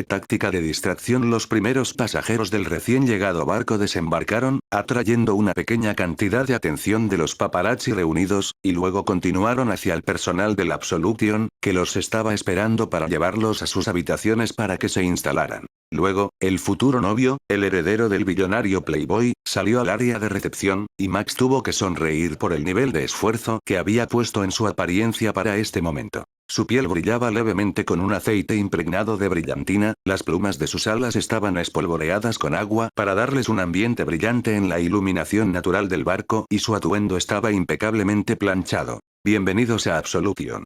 Táctica de distracción. Los primeros pasajeros del recién llegado barco desembarcaron, atrayendo una pequeña cantidad de atención de los paparazzi reunidos, y luego continuaron hacia el personal del Absolution, que los estaba esperando para llevarlos a sus habitaciones para que se instalaran. Luego, el futuro novio, el heredero del billonario Playboy, salió al área de recepción, y Max tuvo que sonreír por el nivel de esfuerzo que había puesto en su apariencia para este momento. Su piel brillaba levemente con un aceite impregnado de brillantina, las plumas de sus alas estaban espolvoreadas con agua para darles un ambiente brillante en la iluminación natural del barco y su atuendo estaba impecablemente planchado. Bienvenidos a Absolution.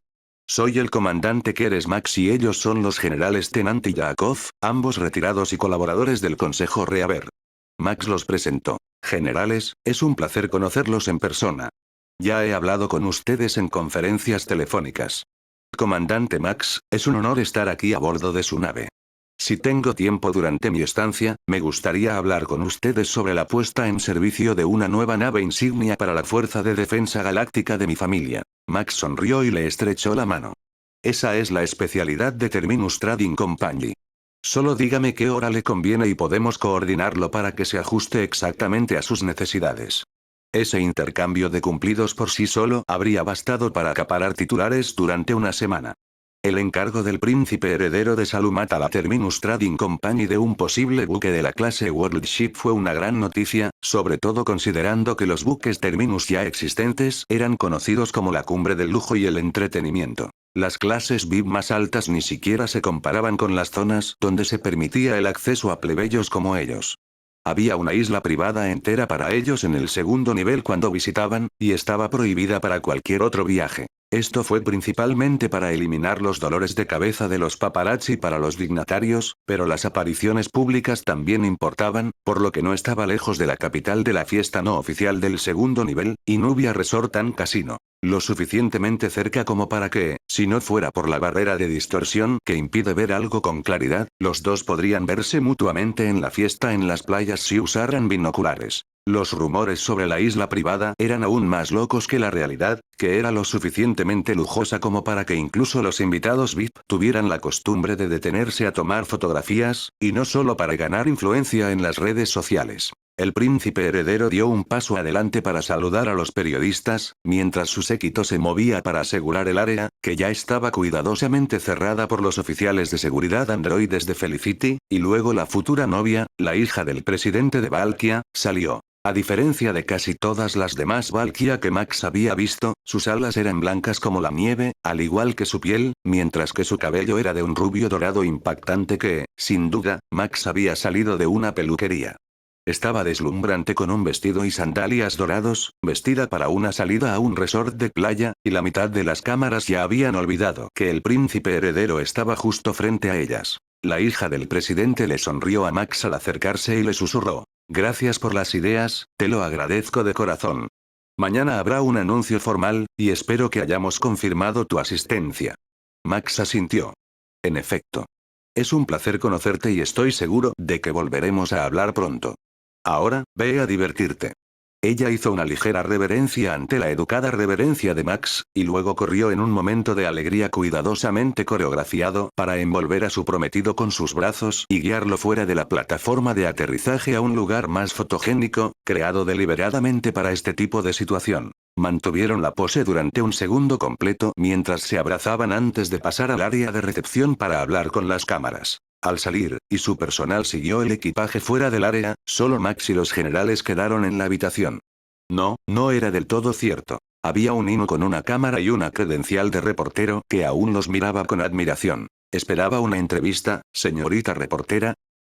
Soy el comandante Keres Max y ellos son los generales Tennant y Yakov, ambos retirados y colaboradores del Consejo Reaver. Max los presentó. Generales, es un placer conocerlos en persona. Ya he hablado con ustedes en conferencias telefónicas. Comandante Max, es un honor estar aquí a bordo de su nave. Si tengo tiempo durante mi estancia, me gustaría hablar con ustedes sobre la puesta en servicio de una nueva nave insignia para la Fuerza de Defensa Galáctica de mi familia. Max sonrió y le estrechó la mano. Esa es la especialidad de Terminus Trading Company. Solo dígame qué hora le conviene y podemos coordinarlo para que se ajuste exactamente a sus necesidades. Ese intercambio de cumplidos por sí solo habría bastado para acaparar titulares durante una semana. El encargo del príncipe heredero de Salumat a la Terminus Trading Company de un posible buque de la clase World Ship fue una gran noticia, sobre todo considerando que los buques Terminus ya existentes eran conocidos como la cumbre del lujo y el entretenimiento. Las clases VIP más altas ni siquiera se comparaban con las zonas donde se permitía el acceso a plebeyos como ellos. Había una isla privada entera para ellos en el segundo nivel cuando visitaban, y estaba prohibida para cualquier otro viaje. Esto fue principalmente para eliminar los dolores de cabeza de los paparazzi para los dignatarios, pero las apariciones públicas también importaban, por lo que no estaba lejos de la capital de la fiesta no oficial del segundo nivel, Inuvia Resort and Casino. Lo suficientemente cerca como para que, si no fuera por la barrera de distorsión que impide ver algo con claridad, los dos podrían verse mutuamente en la fiesta en las playas si usaran binoculares. Los rumores sobre la isla privada eran aún más locos que la realidad, que era lo suficientemente lujosa como para que incluso los invitados VIP tuvieran la costumbre de detenerse a tomar fotografías, y no solo para ganar influencia en las redes sociales. El príncipe heredero dio un paso adelante para saludar a los periodistas, mientras su séquito se movía para asegurar el área, que ya estaba cuidadosamente cerrada por los oficiales de seguridad androides de Felicity, y luego la futura novia, la hija del presidente de Valkia, salió. A diferencia de casi todas las demás Valkia que Max había visto, sus alas eran blancas como la nieve, al igual que su piel, mientras que su cabello era de un rubio dorado impactante que, sin duda, Max había salido de una peluquería. Estaba deslumbrante con un vestido y sandalias dorados, vestida para una salida a un resort de playa, y la mitad de las cámaras ya habían olvidado que el príncipe heredero estaba justo frente a ellas. La hija del presidente le sonrió a Max al acercarse y le susurró: «Gracias por las ideas, te lo agradezco de corazón. Mañana habrá un anuncio formal, y espero que hayamos confirmado tu asistencia». Max asintió. En efecto. Es un placer conocerte y estoy seguro de que volveremos a hablar pronto. Ahora, ve a divertirte. Ella hizo una ligera reverencia ante la educada reverencia de Max, y luego corrió en un momento de alegría cuidadosamente coreografiado para envolver a su prometido con sus brazos y guiarlo fuera de la plataforma de aterrizaje a un lugar más fotogénico, creado deliberadamente para este tipo de situación. Mantuvieron la pose durante un segundo completo mientras se abrazaban antes de pasar al área de recepción para hablar con las cámaras. Al salir, y su personal siguió el equipaje fuera del área, solo Max y los generales quedaron en la habitación. No, no era del todo cierto. Había un Inu con una cámara y una credencial de reportero que aún los miraba con admiración. ¿Esperaba una entrevista, señorita reportera?,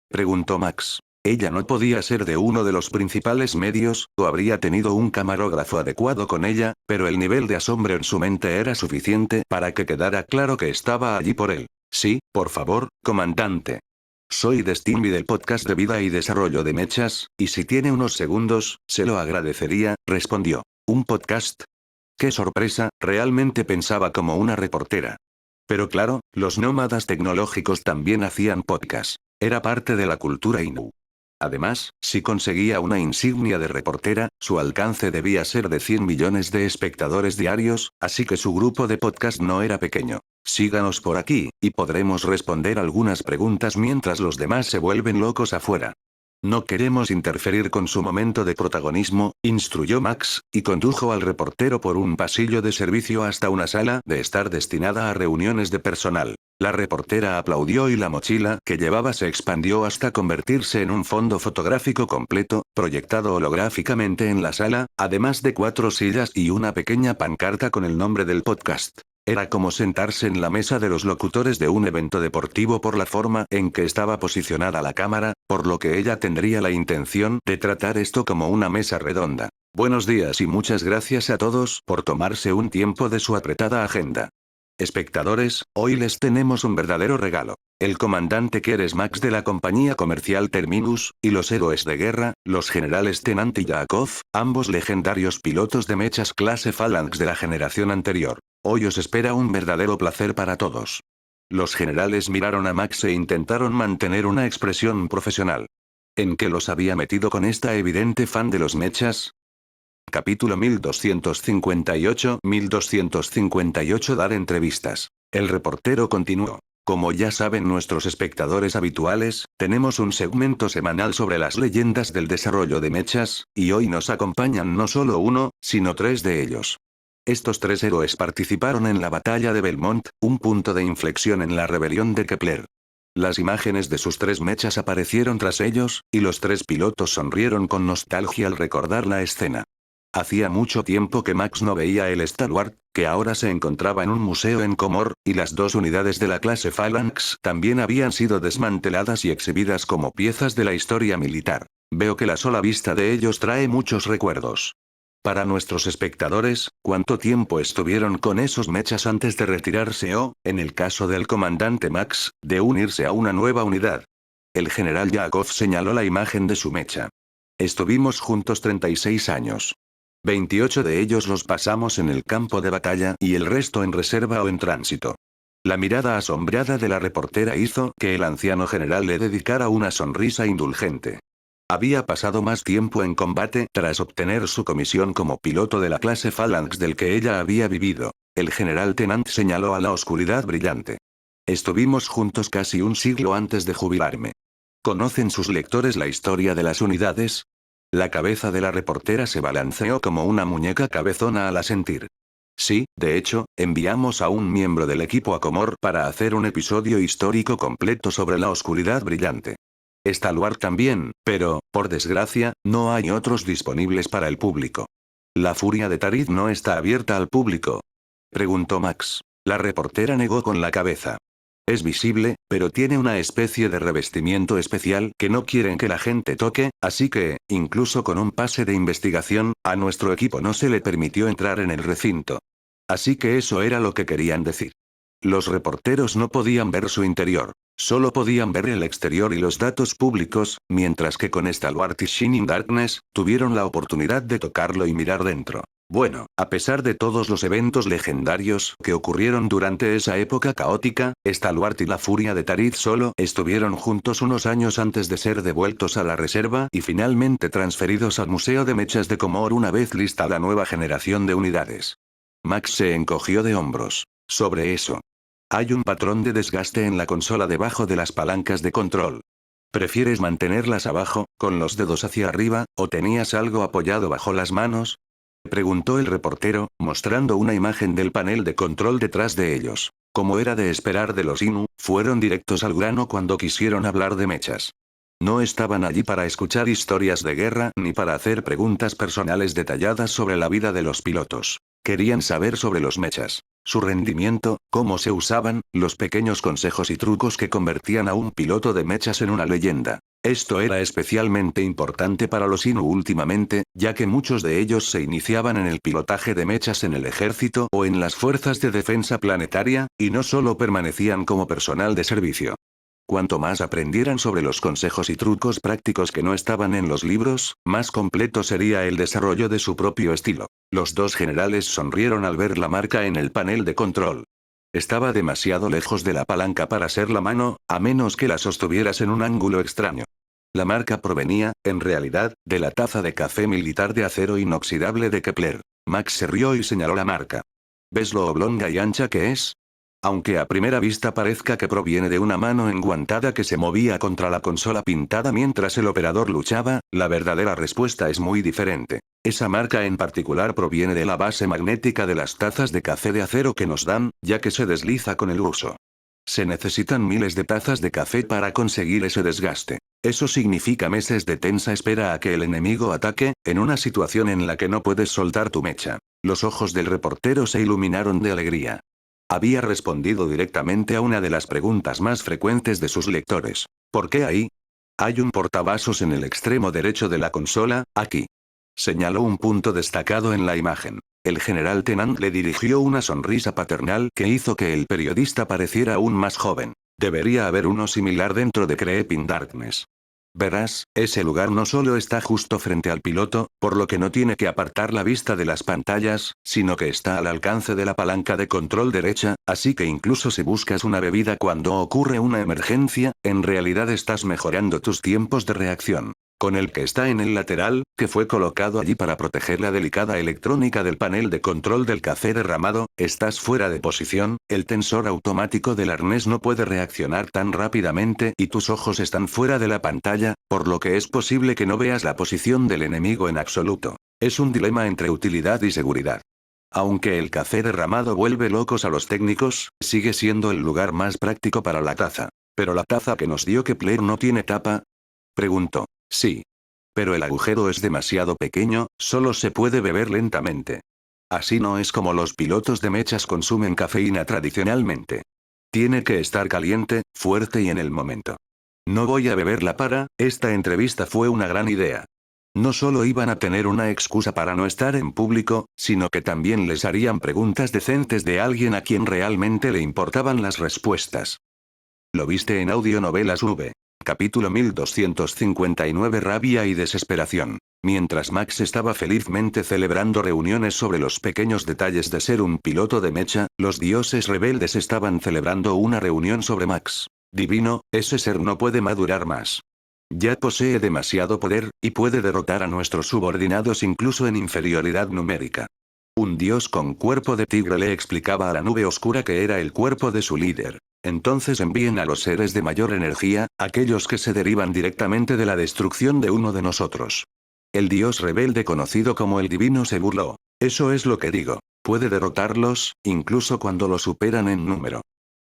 preguntó Max. Ella no podía ser de uno de los principales medios, o habría tenido un camarógrafo adecuado con ella, pero el nivel de asombro en su mente era suficiente para que quedara claro que estaba allí por él. Sí, por favor, comandante. Soy de Steamy del podcast de vida y desarrollo de mechas, y si tiene unos segundos, se lo agradecería, respondió. ¿Un podcast? ¡Qué sorpresa! Realmente pensaba como una reportera. Pero claro, los nómadas tecnológicos también hacían podcast. Era parte de la cultura Inu. Además, si conseguía una insignia de reportera, su alcance debía ser de 100 millones de espectadores diarios, así que su grupo de podcast no era pequeño. Síganos por aquí, y podremos responder algunas preguntas mientras los demás se vuelven locos afuera. No queremos interferir con su momento de protagonismo, instruyó Max, y condujo al reportero por un pasillo de servicio hasta una sala de estar destinada a reuniones de personal. La reportera aplaudió y la mochila que llevaba se expandió hasta convertirse en un fondo fotográfico completo, proyectado holográficamente en la sala, además de 4 sillas y una pequeña pancarta con el nombre del podcast. Era como sentarse en la mesa de los locutores de un evento deportivo por la forma en que estaba posicionada la cámara, por lo que ella tendría la intención de tratar esto como una mesa redonda. Buenos días y muchas gracias a todos por tomarse un tiempo de su apretada agenda. Espectadores, hoy les tenemos un verdadero regalo. El comandante Keres Max de la compañía comercial Terminus, y los héroes de guerra, los generales Tennant y Yakov, ambos legendarios pilotos de mechas clase Phalanx de la generación anterior. Hoy os espera un verdadero placer para todos. Los generales miraron a Max e intentaron mantener una expresión profesional. ¿En qué los había metido con esta evidente fan de los mechas? Capítulo 1258 Dar entrevistas. El reportero continuó. Como ya saben nuestros espectadores habituales, tenemos un segmento semanal sobre las leyendas del desarrollo de mechas, y hoy nos acompañan no solo uno, sino 3 de ellos. Estos 3 héroes participaron en la batalla de Belmont, un punto de inflexión en la rebelión de Kepler. Las imágenes de sus 3 mechas aparecieron tras ellos, y los 3 pilotos sonrieron con nostalgia al recordar la escena. Hacía mucho tiempo que Max no veía el Stalwart, que ahora se encontraba en un museo en Comor, y las 2 unidades de la clase Phalanx también habían sido desmanteladas y exhibidas como piezas de la historia militar. Veo que la sola vista de ellos trae muchos recuerdos. Para nuestros espectadores, ¿cuánto tiempo estuvieron con esos mechas antes de retirarse o, en el caso del comandante Max, de unirse a una nueva unidad? El general Yakov señaló la imagen de su mecha. Estuvimos juntos 36 años. 28 de ellos los pasamos en el campo de batalla y el resto en reserva o en tránsito. La mirada asombrada de la reportera hizo que el anciano general le dedicara una sonrisa indulgente. Había pasado más tiempo en combate tras obtener su comisión como piloto de la clase Phalanx del que ella había vivido. El general Tennant señaló a la oscuridad brillante. Estuvimos juntos casi un siglo antes de jubilarme. ¿Conocen sus lectores la historia de las unidades? La cabeza de la reportera se balanceó como una muñeca cabezona al asentir. Sí, de hecho, enviamos a un miembro del equipo a Comor para hacer un episodio histórico completo sobre la oscuridad brillante. Staluar también, pero, por desgracia, no hay otros disponibles para el público. ¿La furia de Tarith no está abierta al público?, preguntó Max. La reportera negó con la cabeza. Es visible, pero tiene una especie de revestimiento especial que no quieren que la gente toque, así que, incluso con un pase de investigación, a nuestro equipo no se le permitió entrar en el recinto. Así que eso era lo que querían decir. Los reporteros no podían ver su interior. Solo podían ver el exterior y los datos públicos, mientras que con Stalwart y Shining Darkness, tuvieron la oportunidad de tocarlo y mirar dentro. Bueno, a pesar de todos los eventos legendarios que ocurrieron durante esa época caótica, Stalwart y la Furia de Tarith solo estuvieron juntos unos años antes de ser devueltos a la reserva y finalmente transferidos al Museo de Mechas de Comor una vez lista la nueva generación de unidades. Max se encogió de hombros. Sobre eso. Hay un patrón de desgaste en la consola debajo de las palancas de control. ¿Prefieres mantenerlas abajo, con los dedos hacia arriba, o tenías algo apoyado bajo las manos?, preguntó el reportero, mostrando una imagen del panel de control detrás de ellos. Como era de esperar de los Inu, fueron directos al grano cuando quisieron hablar de mechas. No estaban allí para escuchar historias de guerra ni para hacer preguntas personales detalladas sobre la vida de los pilotos. Querían saber sobre los mechas, su rendimiento, cómo se usaban, los pequeños consejos y trucos que convertían a un piloto de mechas en una leyenda. Esto era especialmente importante para los Inu últimamente, ya que muchos de ellos se iniciaban en el pilotaje de mechas en el ejército o en las fuerzas de defensa planetaria, y no solo permanecían como personal de servicio. Cuanto más aprendieran sobre los consejos y trucos prácticos que no estaban en los libros, más completo sería el desarrollo de su propio estilo. Los dos generales sonrieron al ver la marca en el panel de control. Estaba demasiado lejos de la palanca para ser la mano, a menos que la sostuvieras en un ángulo extraño. La marca provenía, en realidad, de la taza de café militar de acero inoxidable de Kepler. Max se rió y señaló la marca. ¿Ves lo oblonga y ancha que es? Aunque a primera vista parezca que proviene de una mano enguantada que se movía contra la consola pintada mientras el operador luchaba, la verdadera respuesta es muy diferente. Esa marca en particular proviene de la base magnética de las tazas de café de acero que nos dan, ya que se desliza con el uso. Se necesitan miles de tazas de café para conseguir ese desgaste. Eso significa meses de tensa espera a que el enemigo ataque, en una situación en la que no puedes soltar tu mecha. Los ojos del reportero se iluminaron de alegría. Había respondido directamente a una de las preguntas más frecuentes de sus lectores. ¿Por qué ahí? Hay un portavasos en el extremo derecho de la consola, aquí. Señaló un punto destacado en la imagen. El general Tennant le dirigió una sonrisa paternal que hizo que el periodista pareciera aún más joven. Debería haber uno similar dentro de Creeping Darkness. Verás, ese lugar no solo está justo frente al piloto, por lo que no tiene que apartar la vista de las pantallas, sino que está al alcance de la palanca de control derecha, así que incluso si buscas una bebida cuando ocurre una emergencia, en realidad estás mejorando tus tiempos de reacción. Con el que está en el lateral, que fue colocado allí para proteger la delicada electrónica del panel de control del café derramado, estás fuera de posición, el tensor automático del arnés no puede reaccionar tan rápidamente y tus ojos están fuera de la pantalla, por lo que es posible que no veas la posición del enemigo en absoluto. Es un dilema entre utilidad y seguridad. Aunque el café derramado vuelve locos a los técnicos, sigue siendo el lugar más práctico para la taza. ¿Pero la taza que nos dio Kepler no tiene tapa?, preguntó. Sí. Pero el agujero es demasiado pequeño, solo se puede beber lentamente. Así no es como los pilotos de mechas consumen cafeína tradicionalmente. Tiene que estar caliente, fuerte y en el momento. No voy a beberla esta entrevista fue una gran idea. No solo iban a tener una excusa para no estar en público, sino que también les harían preguntas decentes de alguien a quien realmente le importaban las respuestas. Lo viste en Audionovelas V. Capítulo 1259. Rabia y desesperación. Mientras Max estaba felizmente celebrando reuniones sobre los pequeños detalles de ser un piloto de mecha, los dioses rebeldes estaban celebrando una reunión sobre Max. Divino, ese ser no puede madurar más. Ya posee demasiado poder, y puede derrotar a nuestros subordinados incluso en inferioridad numérica. Un dios con cuerpo de tigre le explicaba a la nube oscura que era el cuerpo de su líder. Entonces envíen a los seres de mayor energía, aquellos que se derivan directamente de la destrucción de uno de nosotros. El dios rebelde conocido como el divino se burló. Eso es lo que digo. Puede derrotarlos, incluso cuando lo superan en número.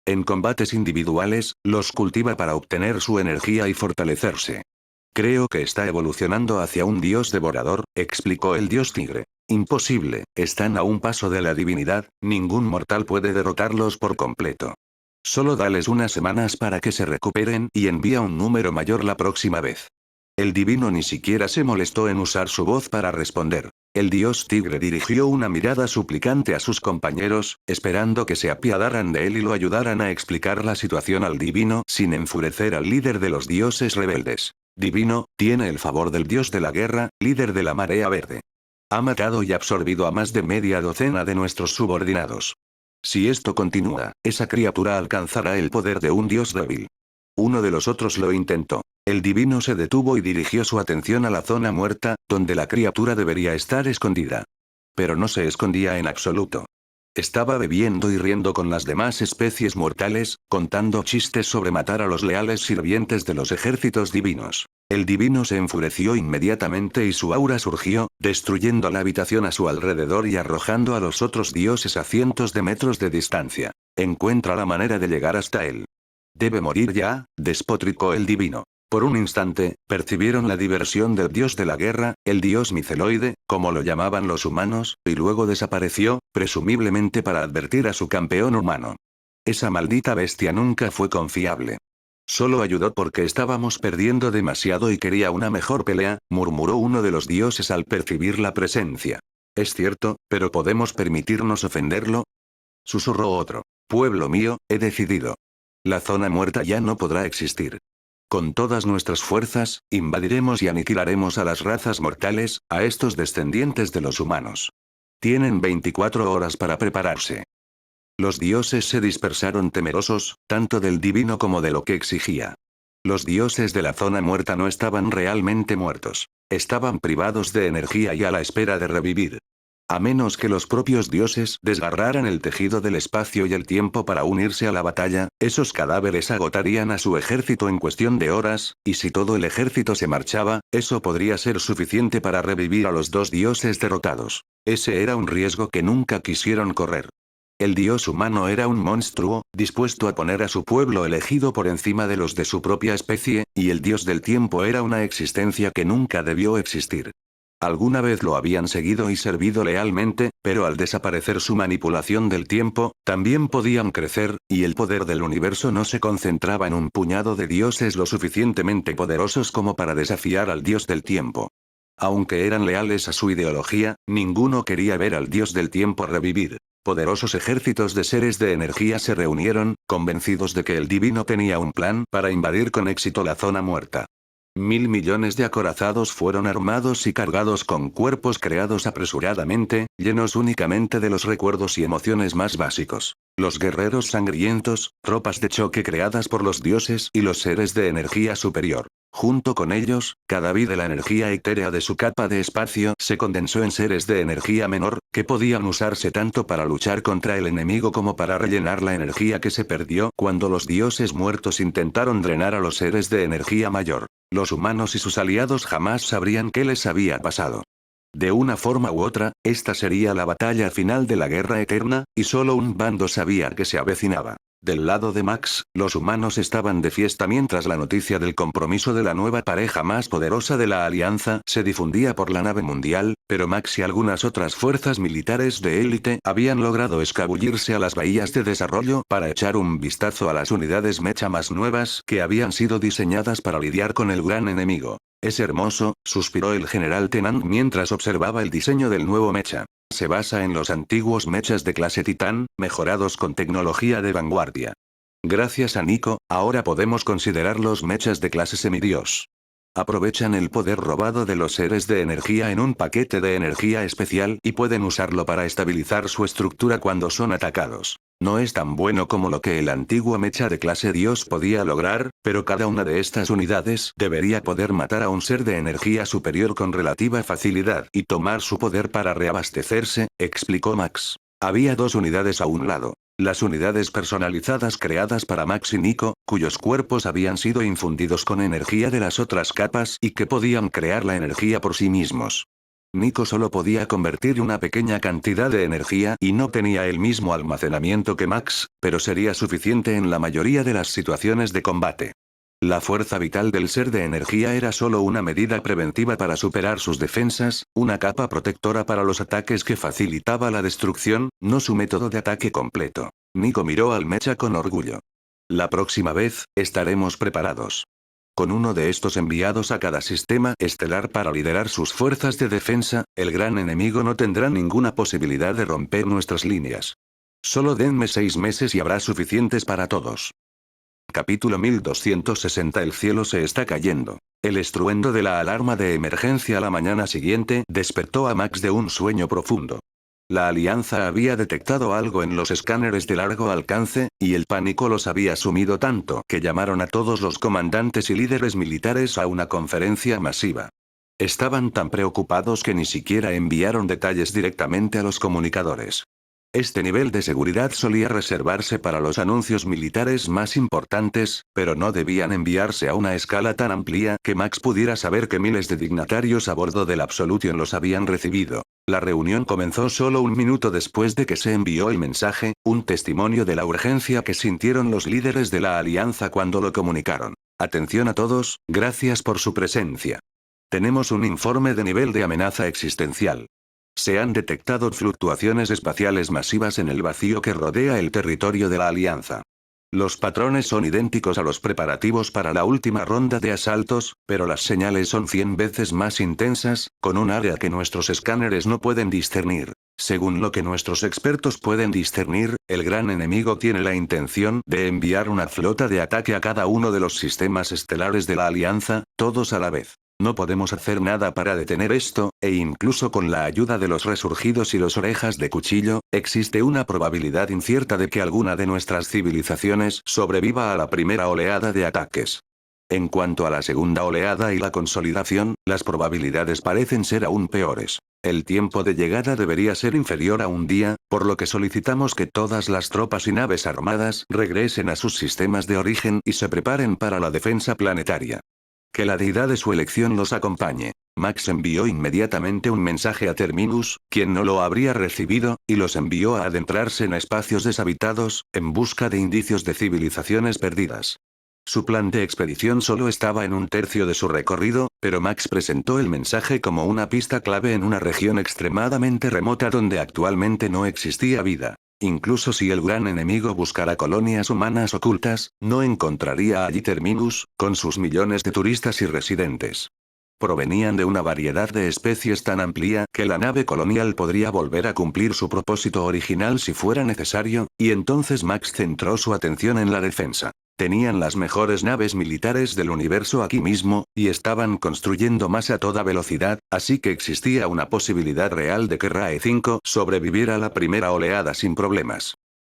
En combates individuales, los cultiva para obtener su energía y fortalecerse. Creo que está evolucionando hacia un dios devorador, explicó el dios tigre. Imposible, están a un paso de la divinidad, ningún mortal puede derrotarlos por completo. Solo dales unas semanas para que se recuperen y envía un número mayor la próxima vez. El divino ni siquiera se molestó en usar su voz para responder. El dios tigre dirigió una mirada suplicante a sus compañeros, esperando que se apiadaran de él y lo ayudaran a explicar la situación al divino sin enfurecer al líder de los dioses rebeldes. Divino, tiene el favor del dios de la guerra, líder de la marea verde. Ha matado y absorbido a más de media docena de nuestros subordinados. Si esto continúa, esa criatura alcanzará el poder de un dios débil. Uno de los otros lo intentó. El divino se detuvo y dirigió su atención a la zona muerta, donde la criatura debería estar escondida. Pero no se escondía en absoluto. Estaba bebiendo y riendo con las demás especies mortales, contando chistes sobre matar a los leales sirvientes de los ejércitos divinos. El divino se enfureció inmediatamente y su aura surgió, destruyendo la habitación a su alrededor y arrojando a los otros dioses a cientos de metros de distancia. Encuentra la manera de llegar hasta él. Debe morir ya, despotricó el divino. Por un instante, percibieron la diversión del dios de la guerra, el dios miceloide, como lo llamaban los humanos, y luego desapareció, presumiblemente para advertir a su campeón humano. Esa maldita bestia nunca fue confiable. Solo ayudó porque estábamos perdiendo demasiado y quería una mejor pelea, murmuró uno de los dioses al percibir la presencia. Es cierto, pero ¿podemos permitirnos ofenderlo? Susurró otro. Pueblo mío, he decidido. La zona muerta ya no podrá existir. Con todas nuestras fuerzas, invadiremos y aniquilaremos a las razas mortales, a estos descendientes de los humanos. Tienen 24 horas para prepararse. Los dioses se dispersaron temerosos, tanto del divino como de lo que exigía. Los dioses de la zona muerta no estaban realmente muertos. Estaban privados de energía y a la espera de revivir. A menos que los propios dioses desgarraran el tejido del espacio y el tiempo para unirse a la batalla, esos cadáveres agotarían a su ejército en cuestión de horas, y si todo el ejército se marchaba, eso podría ser suficiente para revivir a los dos dioses derrotados. Ese era un riesgo que nunca quisieron correr. El dios humano era un monstruo, dispuesto a poner a su pueblo elegido por encima de los de su propia especie, y el dios del tiempo era una existencia que nunca debió existir. Alguna vez lo habían seguido y servido lealmente, pero al desaparecer su manipulación del tiempo, también podían crecer, y el poder del universo no se concentraba en un puñado de dioses lo suficientemente poderosos como para desafiar al dios del tiempo. Aunque eran leales a su ideología, ninguno quería ver al dios del tiempo revivir. Poderosos ejércitos de seres de energía se reunieron, convencidos de que el divino tenía un plan para invadir con éxito la zona muerta. 1.000 millones de acorazados fueron armados y cargados con cuerpos creados apresuradamente, llenos únicamente de los recuerdos y emociones más básicos. Los guerreros sangrientos, tropas de choque creadas por los dioses y los seres de energía superior. Junto con ellos, cada bit de la energía etérea de su capa de espacio se condensó en seres de energía menor, que podían usarse tanto para luchar contra el enemigo como para rellenar la energía que se perdió cuando los dioses muertos intentaron drenar a los seres de energía mayor. Los humanos y sus aliados jamás sabrían qué les había pasado. De una forma u otra, esta sería la batalla final de la guerra eterna, y solo un bando sabía que se avecinaba. Del lado de Max, los humanos estaban de fiesta mientras la noticia del compromiso de la nueva pareja más poderosa de la alianza se difundía por la nave mundial, pero Max y algunas otras fuerzas militares de élite habían logrado escabullirse a las bahías de desarrollo para echar un vistazo a las unidades mecha más nuevas que habían sido diseñadas para lidiar con el gran enemigo. Es hermoso, suspiró el general Tennant mientras observaba el diseño del nuevo mecha. Se basa en los antiguos mechas de clase Titán, mejorados con tecnología de vanguardia. Gracias a Nico, ahora podemos considerar los mechas de clase semidios. Aprovechan el poder robado de los seres de energía en un paquete de energía especial y pueden usarlo para estabilizar su estructura cuando son atacados. No es tan bueno como lo que el antiguo mecha de clase Dios podía lograr, pero cada una de estas unidades debería poder matar a un ser de energía superior con relativa facilidad y tomar su poder para reabastecerse, explicó Max. Había dos unidades a un lado. Las unidades personalizadas creadas para Max y Nico, cuyos cuerpos habían sido infundidos con energía de las otras capas y que podían crear la energía por sí mismos. Nico solo podía convertir una pequeña cantidad de energía y no tenía el mismo almacenamiento que Max, pero sería suficiente en la mayoría de las situaciones de combate. La fuerza vital del ser de energía era solo una medida preventiva para superar sus defensas, una capa protectora para los ataques que facilitaba la destrucción, no su método de ataque completo. Nico miró al mecha con orgullo. La próxima vez, estaremos preparados. Con uno de estos enviados a cada sistema estelar para liderar sus fuerzas de defensa, el gran enemigo no tendrá ninguna posibilidad de romper nuestras líneas. Solo denme 6 meses y habrá suficientes para todos. Capítulo 1260. El cielo se está cayendo. El estruendo de la alarma de emergencia a la mañana siguiente despertó a Max de un sueño profundo. La Alianza había detectado algo en los escáneres de largo alcance, y el pánico los había sumido tanto que llamaron a todos los comandantes y líderes militares a una conferencia masiva. Estaban tan preocupados que ni siquiera enviaron detalles directamente a los comunicadores. Este nivel de seguridad solía reservarse para los anuncios militares más importantes, pero no debían enviarse a una escala tan amplia que Max pudiera saber que miles de dignatarios a bordo del Absolution los habían recibido. La reunión comenzó solo un minuto después de que se envió el mensaje, un testimonio de la urgencia que sintieron los líderes de la Alianza cuando lo comunicaron. Atención a todos, gracias por su presencia. Tenemos un informe de nivel de amenaza existencial. Se han detectado fluctuaciones espaciales masivas en el vacío que rodea el territorio de la Alianza. Los patrones son idénticos a los preparativos para la última ronda de asaltos, pero las señales son 100 veces más intensas, con un área que nuestros escáneres no pueden discernir. Según lo que nuestros expertos pueden discernir, el gran enemigo tiene la intención de enviar una flota de ataque a cada uno de los sistemas estelares de la Alianza, todos a la vez. No podemos hacer nada para detener esto, e incluso con la ayuda de los resurgidos y los orejas de cuchillo, existe una probabilidad incierta de que alguna de nuestras civilizaciones sobreviva a la primera oleada de ataques. En cuanto a la segunda oleada y la consolidación, las probabilidades parecen ser aún peores. El tiempo de llegada debería ser inferior a un día, por lo que solicitamos que todas las tropas y naves armadas regresen a sus sistemas de origen y se preparen para la defensa planetaria. Que la deidad de su elección los acompañe. Max envió inmediatamente un mensaje a Terminus, quien no lo habría recibido, y los envió a adentrarse en espacios deshabitados, en busca de indicios de civilizaciones perdidas. Su plan de expedición solo estaba en un tercio de su recorrido, pero Max presentó el mensaje como una pista clave en una región extremadamente remota donde actualmente no existía vida. Incluso si el gran enemigo buscara colonias humanas ocultas, no encontraría allí Terminus, con sus millones de turistas y residentes. Provenían de una variedad de especies tan amplia que la nave colonial podría volver a cumplir su propósito original si fuera necesario, y entonces Max centró su atención en la defensa. Tenían las mejores naves militares del universo aquí mismo, y estaban construyendo más a toda velocidad, así que existía una posibilidad real de que RAE 5 sobreviviera a la primera oleada sin problemas.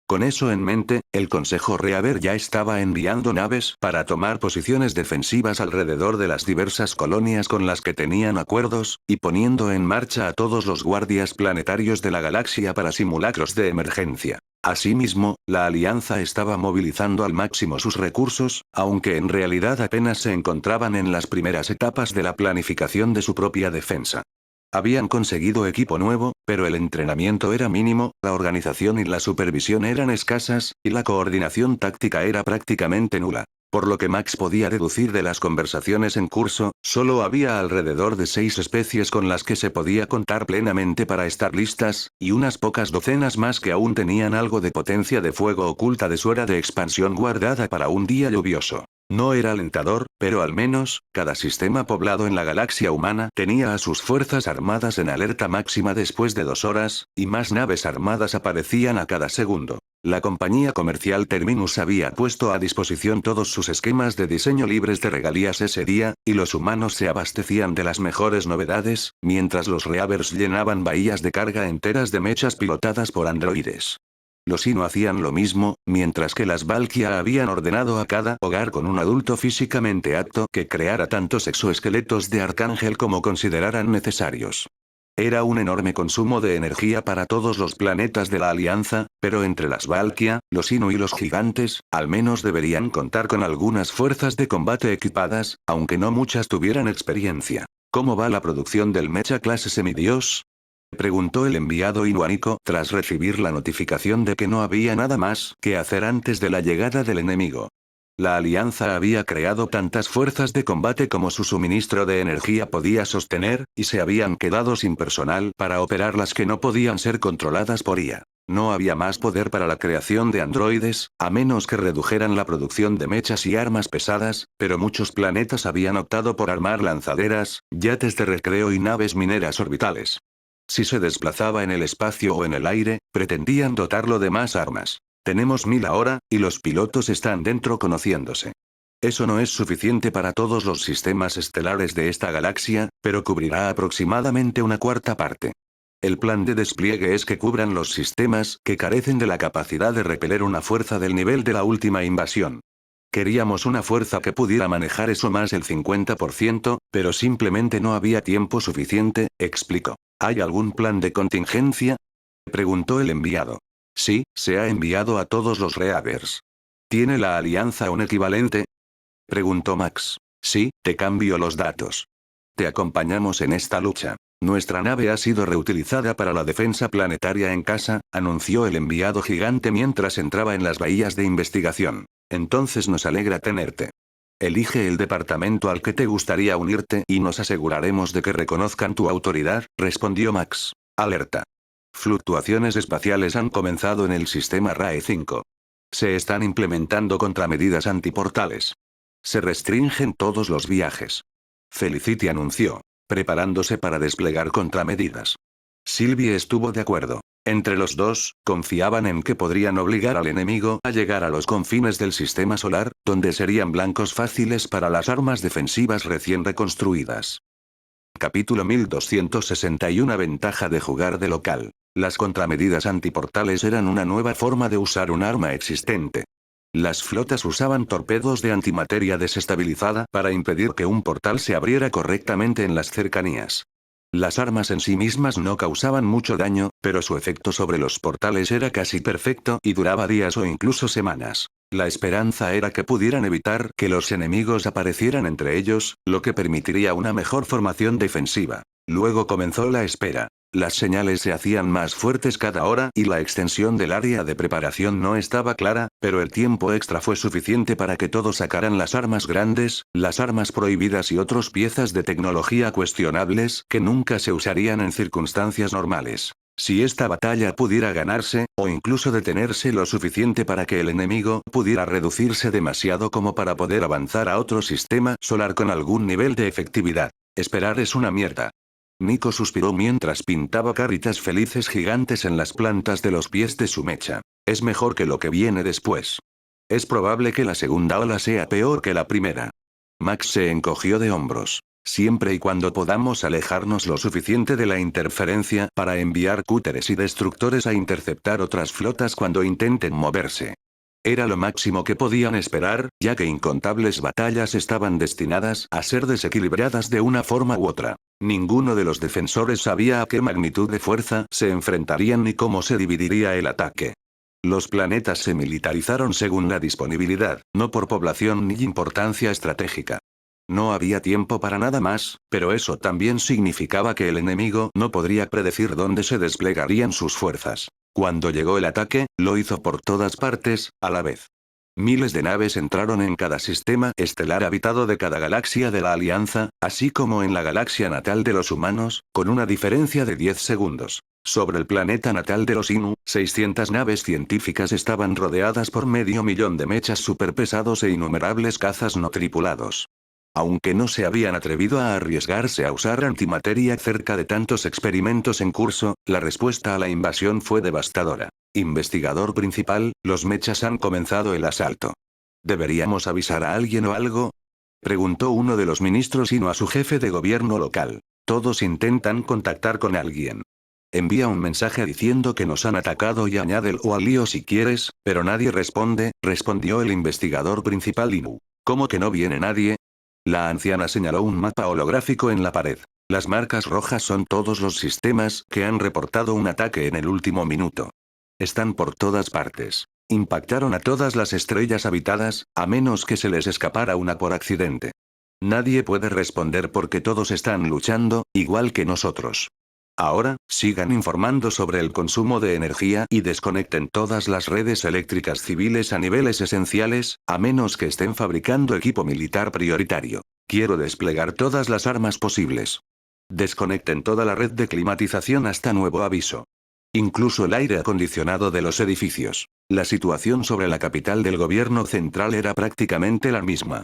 Con eso en mente, el Consejo Reaver ya estaba enviando naves para tomar posiciones defensivas alrededor de las diversas colonias con las que tenían acuerdos, y poniendo en marcha a todos los guardias planetarios de la galaxia para simulacros de emergencia. Asimismo, la Alianza estaba movilizando al máximo sus recursos, aunque en realidad apenas se encontraban en las primeras etapas de la planificación de su propia defensa. Habían conseguido equipo nuevo, pero el entrenamiento era mínimo, la organización y la supervisión eran escasas, y la coordinación táctica era prácticamente nula. Por lo que Max podía deducir de las conversaciones en curso, solo había alrededor de 6 especies con las que se podía contar plenamente para estar listas, y unas pocas docenas más que aún tenían algo de potencia de fuego oculta de su era de expansión guardada para un día lluvioso. No era alentador, pero al menos, cada sistema poblado en la galaxia humana tenía a sus fuerzas armadas en alerta máxima después de 2 horas, y más naves armadas aparecían a cada segundo. La compañía comercial Terminus había puesto a disposición todos sus esquemas de diseño libres de regalías ese día, y los humanos se abastecían de las mejores novedades, mientras los Reavers llenaban bahías de carga enteras de mechas pilotadas por androides. Los Inu hacían lo mismo, mientras que las Valkyria habían ordenado a cada hogar con un adulto físicamente apto que creara tantos exoesqueletos de Arcángel como consideraran necesarios. Era un enorme consumo de energía para todos los planetas de la Alianza, pero entre las Valkyria, los Inu y los gigantes, al menos deberían contar con algunas fuerzas de combate equipadas, aunque no muchas tuvieran experiencia. ¿Cómo va la producción del Mecha clase Semidios? Preguntó el enviado inuánico tras recibir la notificación de que no había nada más que hacer antes de la llegada del enemigo. La alianza había creado tantas fuerzas de combate como su suministro de energía podía sostener, y se habían quedado sin personal para operar las que no podían ser controladas por IA. No había más poder para la creación de androides, a menos que redujeran la producción de mechas y armas pesadas, pero muchos planetas habían optado por armar lanzaderas, yates de recreo y naves mineras orbitales. Si se desplazaba en el espacio o en el aire, pretendían dotarlo de más armas. Tenemos 1000 ahora, y los pilotos están dentro conociéndose. Eso no es suficiente para todos los sistemas estelares de esta galaxia, pero cubrirá aproximadamente una cuarta parte. El plan de despliegue es que cubran los sistemas que carecen de la capacidad de repeler una fuerza del nivel de la última invasión. Queríamos una fuerza que pudiera manejar eso más del 50%, pero simplemente no había tiempo suficiente, explicó. ¿Hay algún plan de contingencia? Preguntó el enviado. Sí, se ha enviado a todos los Reavers. ¿Tiene la alianza un equivalente? Preguntó Max. Sí, te cambio los datos. Te acompañamos en esta lucha. Nuestra nave ha sido reutilizada para la defensa planetaria en casa, anunció el enviado gigante mientras entraba en las bahías de investigación. Entonces nos alegra tenerte. Elige el departamento al que te gustaría unirte y nos aseguraremos de que reconozcan tu autoridad, respondió Max. Alerta. Fluctuaciones espaciales han comenzado en el sistema RAE 5. Se están implementando contramedidas antiportales. Se restringen todos los viajes. Felicity anunció, preparándose para desplegar contramedidas. Sylvie estuvo de acuerdo. Entre los dos, confiaban en que podrían obligar al enemigo a llegar a los confines del sistema solar, donde serían blancos fáciles para las armas defensivas recién reconstruidas. Capítulo 1261. Ventaja de jugar de local. Las contramedidas antiportales eran una nueva forma de usar un arma existente. Las flotas usaban torpedos de antimateria desestabilizada para impedir que un portal se abriera correctamente en las cercanías. Las armas en sí mismas no causaban mucho daño, pero su efecto sobre los portales era casi perfecto y duraba días o incluso semanas. La esperanza era que pudieran evitar que los enemigos aparecieran entre ellos, lo que permitiría una mejor formación defensiva. Luego comenzó la espera. Las señales se hacían más fuertes cada hora y la extensión del área de preparación no estaba clara, pero el tiempo extra fue suficiente para que todos sacaran las armas grandes, las armas prohibidas y otras piezas de tecnología cuestionables que nunca se usarían en circunstancias normales. Si esta batalla pudiera ganarse, o incluso detenerse lo suficiente para que el enemigo pudiera reducirse demasiado como para poder avanzar a otro sistema solar con algún nivel de efectividad. Esperar es una mierda. Nico suspiró mientras pintaba caritas felices gigantes en las plantas de los pies de su mecha. Es mejor que lo que viene después. Es probable que la segunda ola sea peor que la primera. Max se encogió de hombros. Siempre y cuando podamos alejarnos lo suficiente de la interferencia para enviar cúteres y destructores a interceptar otras flotas cuando intenten moverse. Era lo máximo que podían esperar, ya que incontables batallas estaban destinadas a ser desequilibradas de una forma u otra. Ninguno de los defensores sabía a qué magnitud de fuerza se enfrentarían ni cómo se dividiría el ataque. Los planetas se militarizaron según la disponibilidad, no por población ni importancia estratégica. No había tiempo para nada más, pero eso también significaba que el enemigo no podría predecir dónde se desplegarían sus fuerzas. Cuando llegó el ataque, lo hizo por todas partes, a la vez. Miles de naves entraron en cada sistema estelar habitado de cada galaxia de la Alianza, así como en la galaxia natal de los humanos, con una diferencia de 10 segundos. Sobre el planeta natal de los Inu, 600 naves científicas estaban rodeadas por medio millón de mechas superpesados e innumerables cazas no tripulados. Aunque no se habían atrevido a arriesgarse a usar antimateria cerca de tantos experimentos en curso, la respuesta a la invasión fue devastadora. Investigador principal, los mechas han comenzado el asalto. ¿Deberíamos avisar a alguien o algo? Preguntó uno de los ministros Inu a su jefe de gobierno local. Todos intentan contactar con alguien. Envía un mensaje diciendo que nos han atacado y añádelo al lío si quieres, pero nadie responde, respondió el investigador principal Inu. ¿Cómo que no viene nadie? La anciana señaló un mapa holográfico en la pared. Las marcas rojas son todos los sistemas que han reportado un ataque en el último minuto. Están por todas partes. Impactaron a todas las estrellas habitadas, a menos que se les escapara una por accidente. Nadie puede responder porque todos están luchando, igual que nosotros. Ahora, sigan informando sobre el consumo de energía y desconecten todas las redes eléctricas civiles a niveles esenciales, a menos que estén fabricando equipo militar prioritario. Quiero desplegar todas las armas posibles. Desconecten toda la red de climatización hasta nuevo aviso. Incluso el aire acondicionado de los edificios. La situación sobre la capital del gobierno central era prácticamente la misma.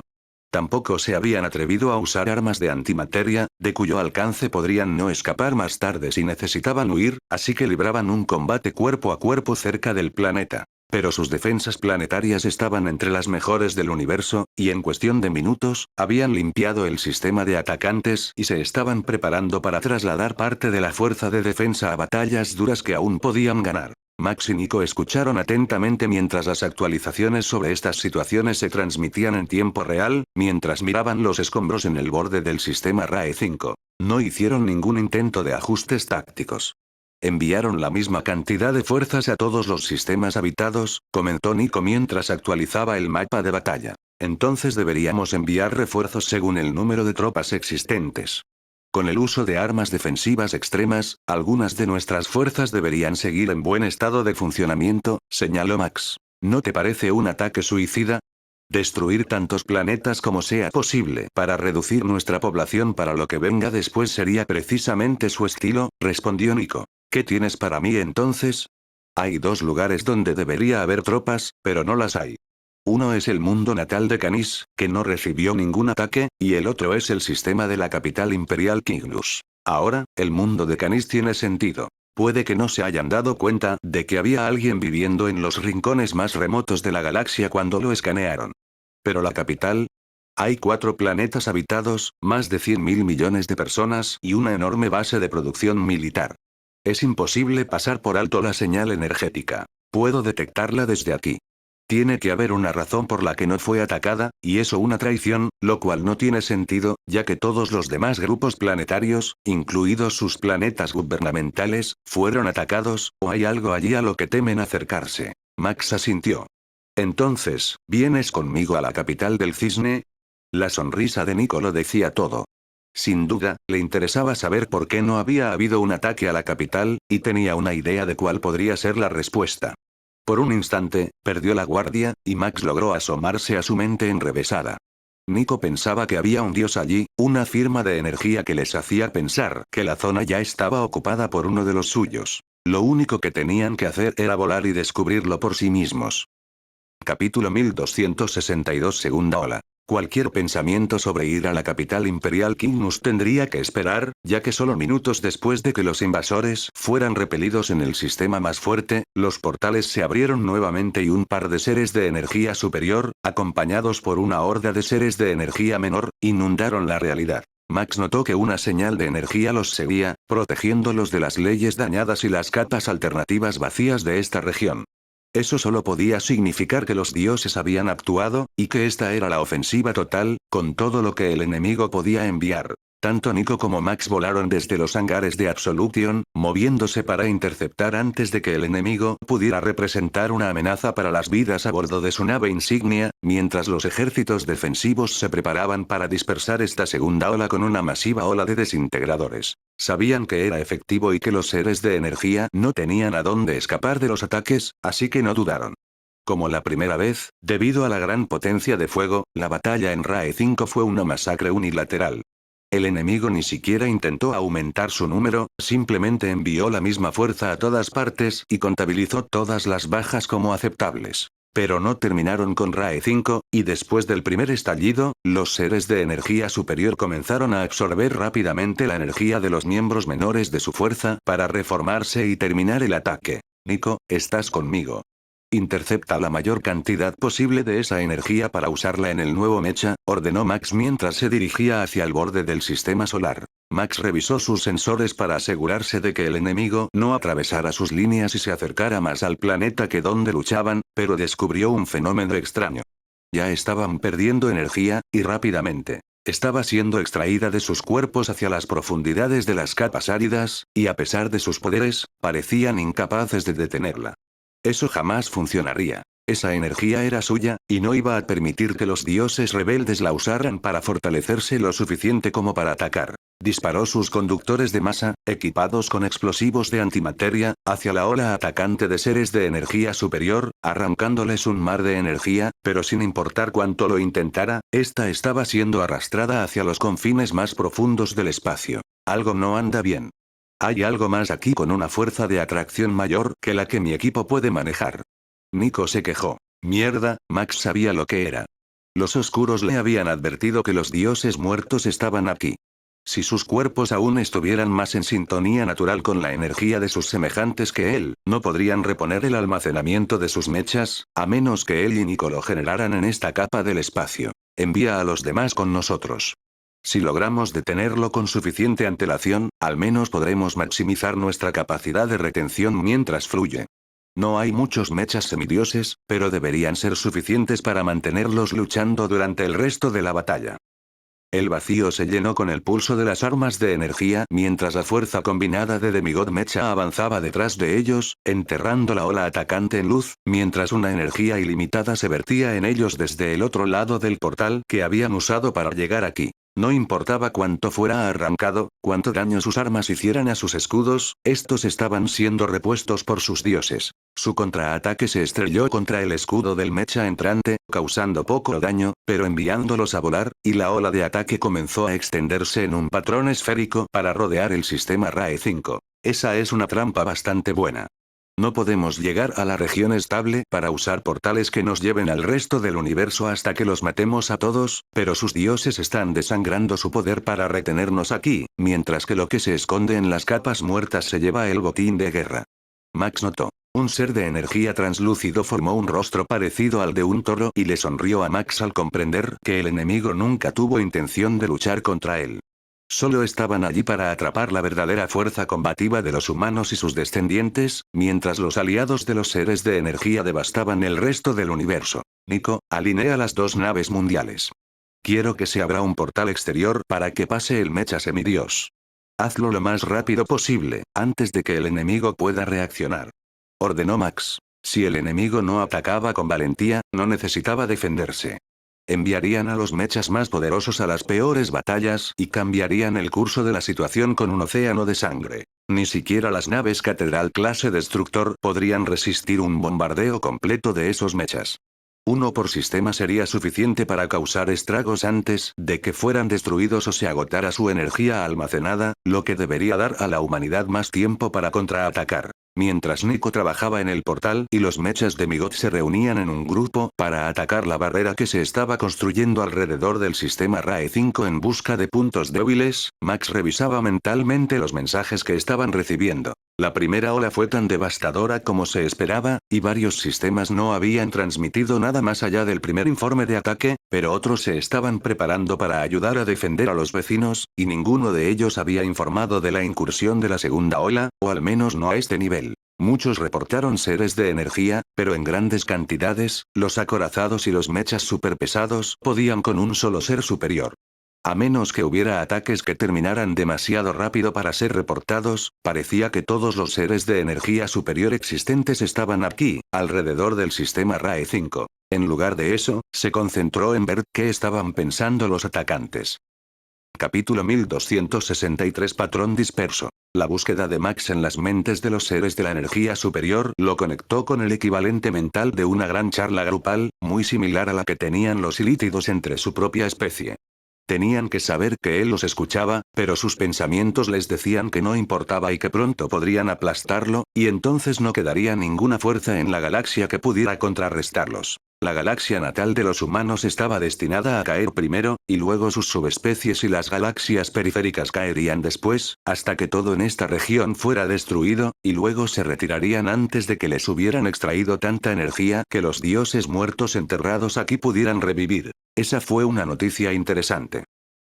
Tampoco se habían atrevido a usar armas de antimateria, de cuyo alcance podrían no escapar más tarde si necesitaban huir, así que libraban un combate cuerpo a cuerpo cerca del planeta. Pero sus defensas planetarias estaban entre las mejores del universo, y en cuestión de minutos, habían limpiado el sistema de atacantes y se estaban preparando para trasladar parte de la fuerza de defensa a batallas duras que aún podían ganar. Max y Nico escucharon atentamente mientras las actualizaciones sobre estas situaciones se transmitían en tiempo real, mientras miraban los escombros en el borde del sistema RAE 5. No hicieron ningún intento de ajustes tácticos. Enviaron la misma cantidad de fuerzas a todos los sistemas habitados, comentó Nico mientras actualizaba el mapa de batalla. Entonces deberíamos enviar refuerzos según el número de tropas existentes. Con el uso de armas defensivas extremas, algunas de nuestras fuerzas deberían seguir en buen estado de funcionamiento, señaló Max. ¿No te parece un ataque suicida? Destruir tantos planetas como sea posible para reducir nuestra población para lo que venga después sería precisamente su estilo, respondió Nico. ¿Qué tienes para mí entonces? Hay dos lugares donde debería haber tropas, pero no las hay. Uno es el mundo natal de Canis, que no recibió ningún ataque, y el otro es el sistema de la capital imperial Cygnus. Ahora, el mundo de Canis tiene sentido. Puede que no se hayan dado cuenta de que había alguien viviendo en los rincones más remotos de la galaxia cuando lo escanearon. Pero la capital... Hay 4 planetas habitados, más de 100.000 millones de personas y una enorme base de producción militar. Es imposible pasar por alto la señal energética. Puedo detectarla desde aquí. Tiene que haber una razón por la que no fue atacada, y eso una traición, lo cual no tiene sentido, ya que todos los demás grupos planetarios, incluidos sus planetas gubernamentales, fueron atacados, o hay algo allí a lo que temen acercarse. Max asintió. Entonces, ¿vienes conmigo a la capital del cisne? La sonrisa de Nico lo decía todo. Sin duda, le interesaba saber por qué no había habido un ataque a la capital, y tenía una idea de cuál podría ser la respuesta. Por un instante, perdió la guardia, y Max logró asomarse a su mente enrevesada. Nico pensaba que había un dios allí, una firma de energía que les hacía pensar que la zona ya estaba ocupada por uno de los suyos. Lo único que tenían que hacer era volar y descubrirlo por sí mismos. Capítulo 1262 Segunda ola. Cualquier pensamiento sobre ir a la capital imperial Cygnus tendría que esperar, ya que solo minutos después de que los invasores fueran repelidos en el sistema más fuerte, los portales se abrieron nuevamente y un par de seres de energía superior, acompañados por una horda de seres de energía menor, inundaron la realidad. Max notó que una señal de energía los seguía, protegiéndolos de las leyes dañadas y las capas alternativas vacías de esta región. Eso solo podía significar que los dioses habían actuado, y que esta era la ofensiva total, con todo lo que el enemigo podía enviar. Tanto Nico como Max volaron desde los hangares de Absolution, moviéndose para interceptar antes de que el enemigo pudiera representar una amenaza para las vidas a bordo de su nave insignia, mientras los ejércitos defensivos se preparaban para dispersar esta segunda ola con una masiva ola de desintegradores. Sabían que era efectivo y que los seres de energía no tenían a dónde escapar de los ataques, así que no dudaron. Como la primera vez, debido a la gran potencia de fuego, la batalla en RAE 5 fue una masacre unilateral. El enemigo ni siquiera intentó aumentar su número, simplemente envió la misma fuerza a todas partes y contabilizó todas las bajas como aceptables. Pero no terminaron con RAE 5, y después del primer estallido, los seres de energía superior comenzaron a absorber rápidamente la energía de los miembros menores de su fuerza para reformarse y terminar el ataque. Nico, ¿estás conmigo? Intercepta la mayor cantidad posible de esa energía para usarla en el nuevo mecha, ordenó Max mientras se dirigía hacia el borde del sistema solar. Max revisó sus sensores para asegurarse de que el enemigo no atravesara sus líneas y se acercara más al planeta que donde luchaban, pero descubrió un fenómeno extraño. Ya estaban perdiendo energía, y rápidamente. Estaba siendo extraída de sus cuerpos hacia las profundidades de las capas áridas, y a pesar de sus poderes, parecían incapaces de detenerla. Eso jamás funcionaría. Esa energía era suya, y no iba a permitir que los dioses rebeldes la usaran para fortalecerse lo suficiente como para atacar. Disparó sus conductores de masa, equipados con explosivos de antimateria, hacia la ola atacante de seres de energía superior, arrancándoles un mar de energía, pero sin importar cuánto lo intentara, esta estaba siendo arrastrada hacia los confines más profundos del espacio. Algo no anda bien. Hay algo más aquí con una fuerza de atracción mayor que la que mi equipo puede manejar. Nico se quejó. Mierda, Max sabía lo que era. Los oscuros le habían advertido que los dioses muertos estaban aquí. Si sus cuerpos aún estuvieran más en sintonía natural con la energía de sus semejantes que él, no podrían reponer el almacenamiento de sus mechas, a menos que él y Nico lo generaran en esta capa del espacio. Envía a los demás con nosotros. Si logramos detenerlo con suficiente antelación, al menos podremos maximizar nuestra capacidad de retención mientras fluye. No hay muchos mechas semidioses, pero deberían ser suficientes para mantenerlos luchando durante el resto de la batalla. El vacío se llenó con el pulso de las armas de energía mientras la fuerza combinada de Demigod Mecha avanzaba detrás de ellos, enterrando la ola atacante en luz, mientras una energía ilimitada se vertía en ellos desde el otro lado del portal que habían usado para llegar aquí. No importaba cuánto fuera arrancado, cuánto daño sus armas hicieran a sus escudos, estos estaban siendo repuestos por sus dioses. Su contraataque se estrelló contra el escudo del mecha entrante, causando poco daño, pero enviándolos a volar, y la ola de ataque comenzó a extenderse en un patrón esférico para rodear el sistema RAE 5. Esa es una trampa bastante buena. No podemos llegar a la región estable para usar portales que nos lleven al resto del universo hasta que los matemos a todos, pero sus dioses están desangrando su poder para retenernos aquí, mientras que lo que se esconde en las capas muertas se lleva el botín de guerra. Max notó. Un ser de energía translúcido formó un rostro parecido al de un toro y le sonrió a Max al comprender que el enemigo nunca tuvo intención de luchar contra él. Solo estaban allí para atrapar la verdadera fuerza combativa de los humanos y sus descendientes, mientras los aliados de los seres de energía devastaban el resto del universo. Nico, alinea las dos naves mundiales. Quiero que se abra un portal exterior para que pase el mecha semidios. Hazlo lo más rápido posible, antes de que el enemigo pueda reaccionar. Ordenó Max. Si el enemigo no atacaba con valentía, no necesitaba defenderse. Enviarían a los mechas más poderosos a las peores batallas y cambiarían el curso de la situación con un océano de sangre. Ni siquiera las naves Catedral clase Destructor podrían resistir un bombardeo completo de esos mechas. Uno por sistema sería suficiente para causar estragos antes de que fueran destruidos o se agotara su energía almacenada, lo que debería dar a la humanidad más tiempo para contraatacar. Mientras Nico trabajaba en el portal y los mechas de Migot se reunían en un grupo para atacar la barrera que se estaba construyendo alrededor del sistema RAE 5 en busca de puntos débiles, Max revisaba mentalmente los mensajes que estaban recibiendo. La primera ola fue tan devastadora como se esperaba, y varios sistemas no habían transmitido nada más allá del primer informe de ataque, pero otros se estaban preparando para ayudar a defender a los vecinos, y ninguno de ellos había informado de la incursión de la segunda ola, o al menos no a este nivel. Muchos reportaron seres de energía, pero en grandes cantidades, los acorazados y los mechas superpesados podían con un solo ser superior. A menos que hubiera ataques que terminaran demasiado rápido para ser reportados, parecía que todos los seres de energía superior existentes estaban aquí, alrededor del sistema RAE 5. En lugar de eso, se concentró en ver qué estaban pensando los atacantes. Capítulo 1263 Patrón disperso. La búsqueda de Max en las mentes de los seres de la energía superior lo conectó con el equivalente mental de una gran charla grupal, muy similar a la que tenían los ilítidos entre su propia especie. Tenían que saber que él los escuchaba, pero sus pensamientos les decían que no importaba y que pronto podrían aplastarlo, y entonces no quedaría ninguna fuerza en la galaxia que pudiera contrarrestarlos. La galaxia natal de los humanos estaba destinada a caer primero, y luego sus subespecies y las galaxias periféricas caerían después, hasta que todo en esta región fuera destruido, y luego se retirarían antes de que les hubieran extraído tanta energía que los dioses muertos enterrados aquí pudieran revivir. Esa fue una noticia interesante.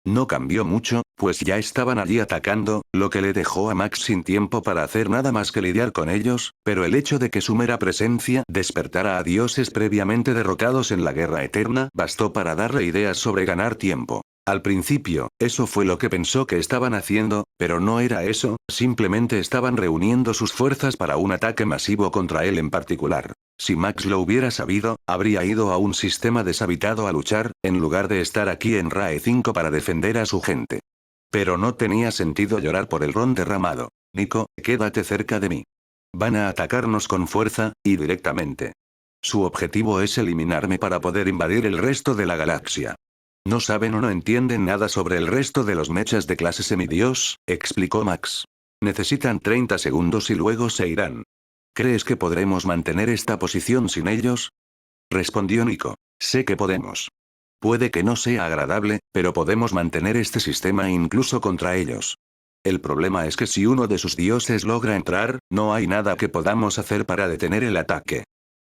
No cambió mucho, pues ya estaban allí atacando, lo que le dejó a Max sin tiempo para hacer nada más que lidiar con ellos, pero el hecho de que su mera presencia despertara a dioses previamente derrotados en la guerra eterna bastó para darle ideas sobre ganar tiempo. Al principio, eso fue lo que pensó que estaban haciendo, pero no era eso, simplemente estaban reuniendo sus fuerzas para un ataque masivo contra él en particular. Si Max lo hubiera sabido, habría ido a un sistema deshabitado a luchar, en lugar de estar aquí en RAE 5 para defender a su gente. Pero no tenía sentido llorar por el ron derramado. Nico, quédate cerca de mí. Van a atacarnos con fuerza, y directamente. Su objetivo es eliminarme para poder invadir el resto de la galaxia. No saben o no entienden nada sobre el resto de los mechas de clase semidios, explicó Max. Necesitan 30 segundos y luego se irán. ¿Crees que podremos mantener esta posición sin ellos? Respondió Nico. Sé que podemos. Puede que no sea agradable, pero podemos mantener este sistema incluso contra ellos. El problema es que si uno de sus dioses logra entrar, no hay nada que podamos hacer para detener el ataque.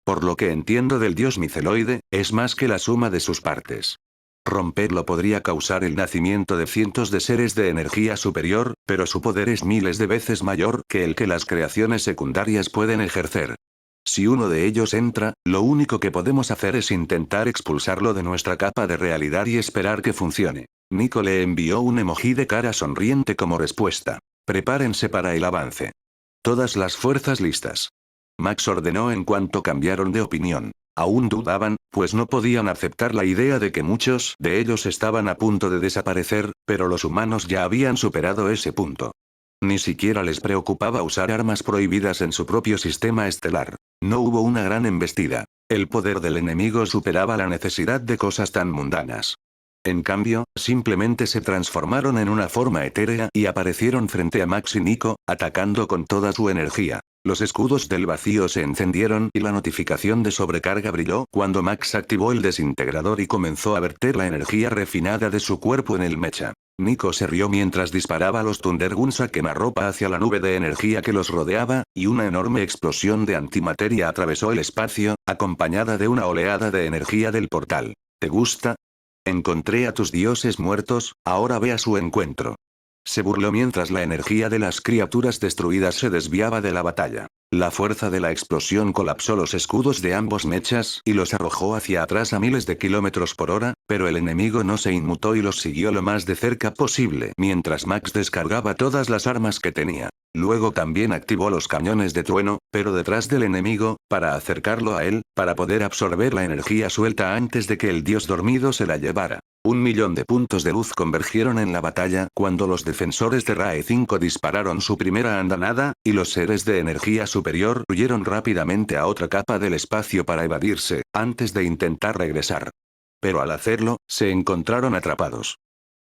Por lo que entiendo del dios miceloide, es más que la suma de sus partes. Romperlo podría causar el nacimiento de cientos de seres de energía superior, pero su poder es miles de veces mayor que el que las creaciones secundarias pueden ejercer. Si uno de ellos entra, lo único que podemos hacer es intentar expulsarlo de nuestra capa de realidad y esperar que funcione. Nico le envió un emoji de cara sonriente como respuesta. Prepárense para el avance. Todas las fuerzas listas. Max ordenó en cuanto cambiaron de opinión. Aún dudaban, pues no podían aceptar la idea de que muchos de ellos estaban a punto de desaparecer, pero los humanos ya habían superado ese punto. Ni siquiera les preocupaba usar armas prohibidas en su propio sistema estelar. No hubo una gran embestida. El poder del enemigo superaba la necesidad de cosas tan mundanas. En cambio, simplemente se transformaron en una forma etérea y aparecieron frente a Max y Nico, atacando con toda su energía. Los escudos del vacío se encendieron y la notificación de sobrecarga brilló cuando Max activó el desintegrador y comenzó a verter la energía refinada de su cuerpo en el mecha. Nico se rió mientras disparaba los Thunderguns a quemarropa hacia la nube de energía que los rodeaba, y una enorme explosión de antimateria atravesó el espacio, acompañada de una oleada de energía del portal. ¿Te gusta? Encontré a tus dioses muertos, ahora ve a su encuentro. Se burló mientras la energía de las criaturas destruidas se desviaba de la batalla. La fuerza de la explosión colapsó los escudos de ambos mechas y los arrojó hacia atrás a miles de kilómetros por hora, pero el enemigo no se inmutó y los siguió lo más de cerca posible mientras Max descargaba todas las armas que tenía. Luego también activó los cañones de trueno, pero detrás del enemigo, para acercarlo a él, para poder absorber la energía suelta antes de que el dios dormido se la llevara. 1.000.000 de puntos de luz convergieron en la batalla cuando los defensores de RAE 5 dispararon su primera andanada, y los seres de energía superior huyeron rápidamente a otra capa del espacio para evadirse, antes de intentar regresar. Pero al hacerlo, se encontraron atrapados.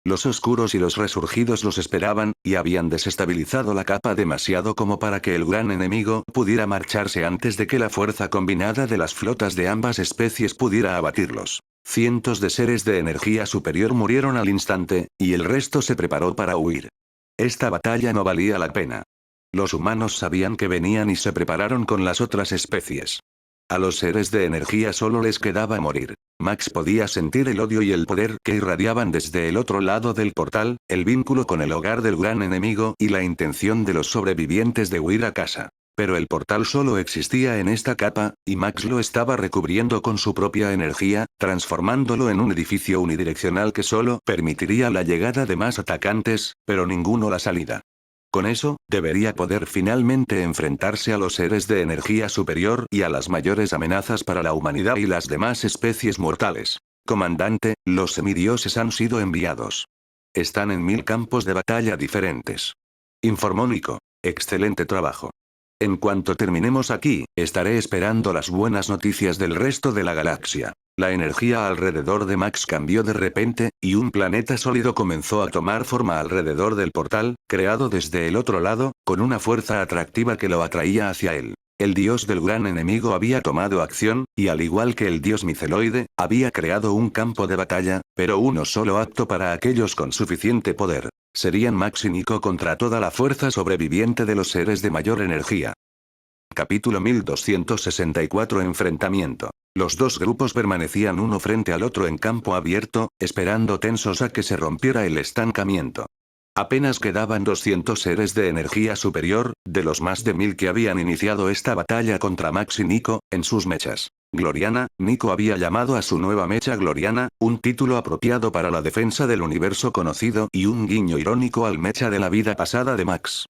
Los oscuros y los resurgidos los esperaban, y habían desestabilizado la capa demasiado como para que el gran enemigo pudiera marcharse antes de que la fuerza combinada de las flotas de ambas especies pudiera abatirlos. Cientos de seres de energía superior murieron al instante, y el resto se preparó para huir. Esta batalla no valía la pena. Los humanos sabían que venían y se prepararon con las otras especies. A los seres de energía solo les quedaba morir. Max podía sentir el odio y el poder que irradiaban desde el otro lado del portal, el vínculo con el hogar del gran enemigo y la intención de los sobrevivientes de huir a casa. Pero el portal solo existía en esta capa, y Max lo estaba recubriendo con su propia energía, transformándolo en un edificio unidireccional que solo permitiría la llegada de más atacantes, pero ninguno la salida. Con eso, debería poder finalmente enfrentarse a los seres de energía superior y a las mayores amenazas para la humanidad y las demás especies mortales. Comandante, los semidioses han sido enviados. Están en 1000 campos de batalla diferentes. Informó Nico. Excelente trabajo. En cuanto terminemos aquí, estaré esperando las buenas noticias del resto de la galaxia. La energía alrededor de Max cambió de repente, y un planeta sólido comenzó a tomar forma alrededor del portal, creado desde el otro lado, con una fuerza atractiva que lo atraía hacia él. El dios del gran enemigo había tomado acción, y al igual que el dios miceloide, había creado un campo de batalla, pero uno solo apto para aquellos con suficiente poder. Serían Max y Nico contra toda la fuerza sobreviviente de los seres de mayor energía. Capítulo 1264 Enfrentamiento. Los dos grupos permanecían uno frente al otro en campo abierto, esperando tensos a que se rompiera el estancamiento. Apenas quedaban 200 seres de energía superior, de los más de 1000 que habían iniciado esta batalla contra Max y Nico, en sus mechas. Gloriana, Nico había llamado a su nueva mecha Gloriana, un título apropiado para la defensa del universo conocido y un guiño irónico al mecha de la vida pasada de Max.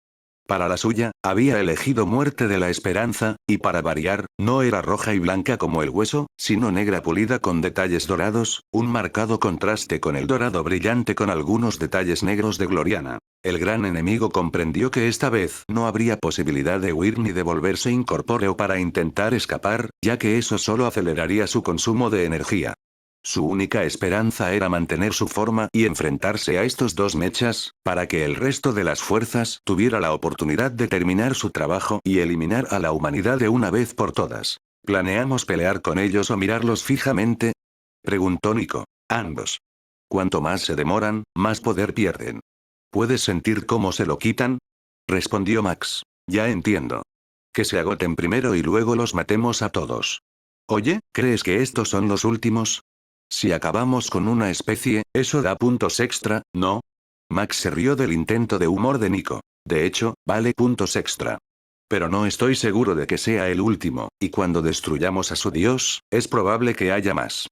Para la suya, había elegido Muerte de la Esperanza, y para variar, no era roja y blanca como el hueso, sino negra pulida con detalles dorados, un marcado contraste con el dorado brillante con algunos detalles negros de Gloriana. El gran enemigo comprendió que esta vez no habría posibilidad de huir ni de volverse incorpóreo para intentar escapar, ya que eso solo aceleraría su consumo de energía. Su única esperanza era mantener su forma y enfrentarse a estos dos mechas, para que el resto de las fuerzas tuviera la oportunidad de terminar su trabajo y eliminar a la humanidad de una vez por todas. ¿Planeamos pelear con ellos o mirarlos fijamente?, preguntó Nico. Ambos. Cuanto más se demoran, más poder pierden. ¿Puedes sentir cómo se lo quitan?, respondió Max. Ya entiendo. Que se agoten primero y luego los matemos a todos. Oye, ¿crees que estos son los últimos? Si acabamos con una especie, eso da puntos extra, ¿no? Max se rió del intento de humor de Nico. De hecho, vale puntos extra. Pero no estoy seguro de que sea el último, y cuando destruyamos a su dios, es probable que haya más.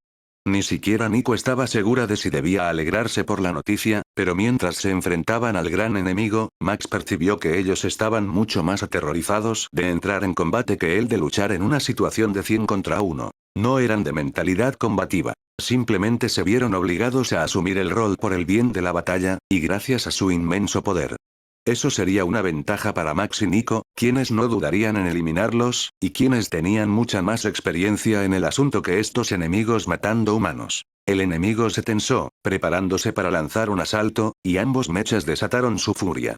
Ni siquiera Nico estaba segura de si debía alegrarse por la noticia, pero mientras se enfrentaban al gran enemigo, Max percibió que ellos estaban mucho más aterrorizados de entrar en combate que él de luchar en una situación de 100 contra 1. No eran de mentalidad combativa. Simplemente se vieron obligados a asumir el rol por el bien de la batalla, y gracias a su inmenso poder. Eso sería una ventaja para Max y Nico, quienes no dudarían en eliminarlos, y quienes tenían mucha más experiencia en el asunto que estos enemigos matando humanos. El enemigo se tensó, preparándose para lanzar un asalto, y ambos mechas desataron su furia.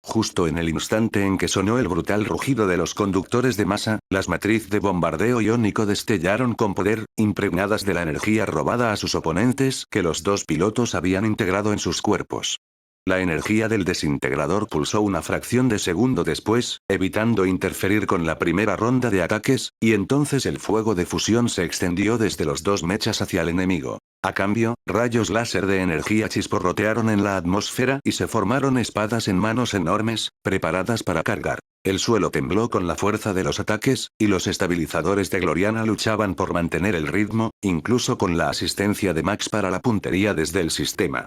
Justo en el instante en que sonó el brutal rugido de los conductores de masa, las matriz de bombardeo iónico destellaron con poder, impregnadas de la energía robada a sus oponentes que los dos pilotos habían integrado en sus cuerpos. La energía del desintegrador pulsó una fracción de segundo después, evitando interferir con la primera ronda de ataques, y entonces el fuego de fusión se extendió desde los dos mechas hacia el enemigo. A cambio, rayos láser de energía chisporrotearon en la atmósfera y se formaron espadas en manos enormes, preparadas para cargar. El suelo tembló con la fuerza de los ataques, y los estabilizadores de Gloriana luchaban por mantener el ritmo, incluso con la asistencia de Max para la puntería desde el sistema.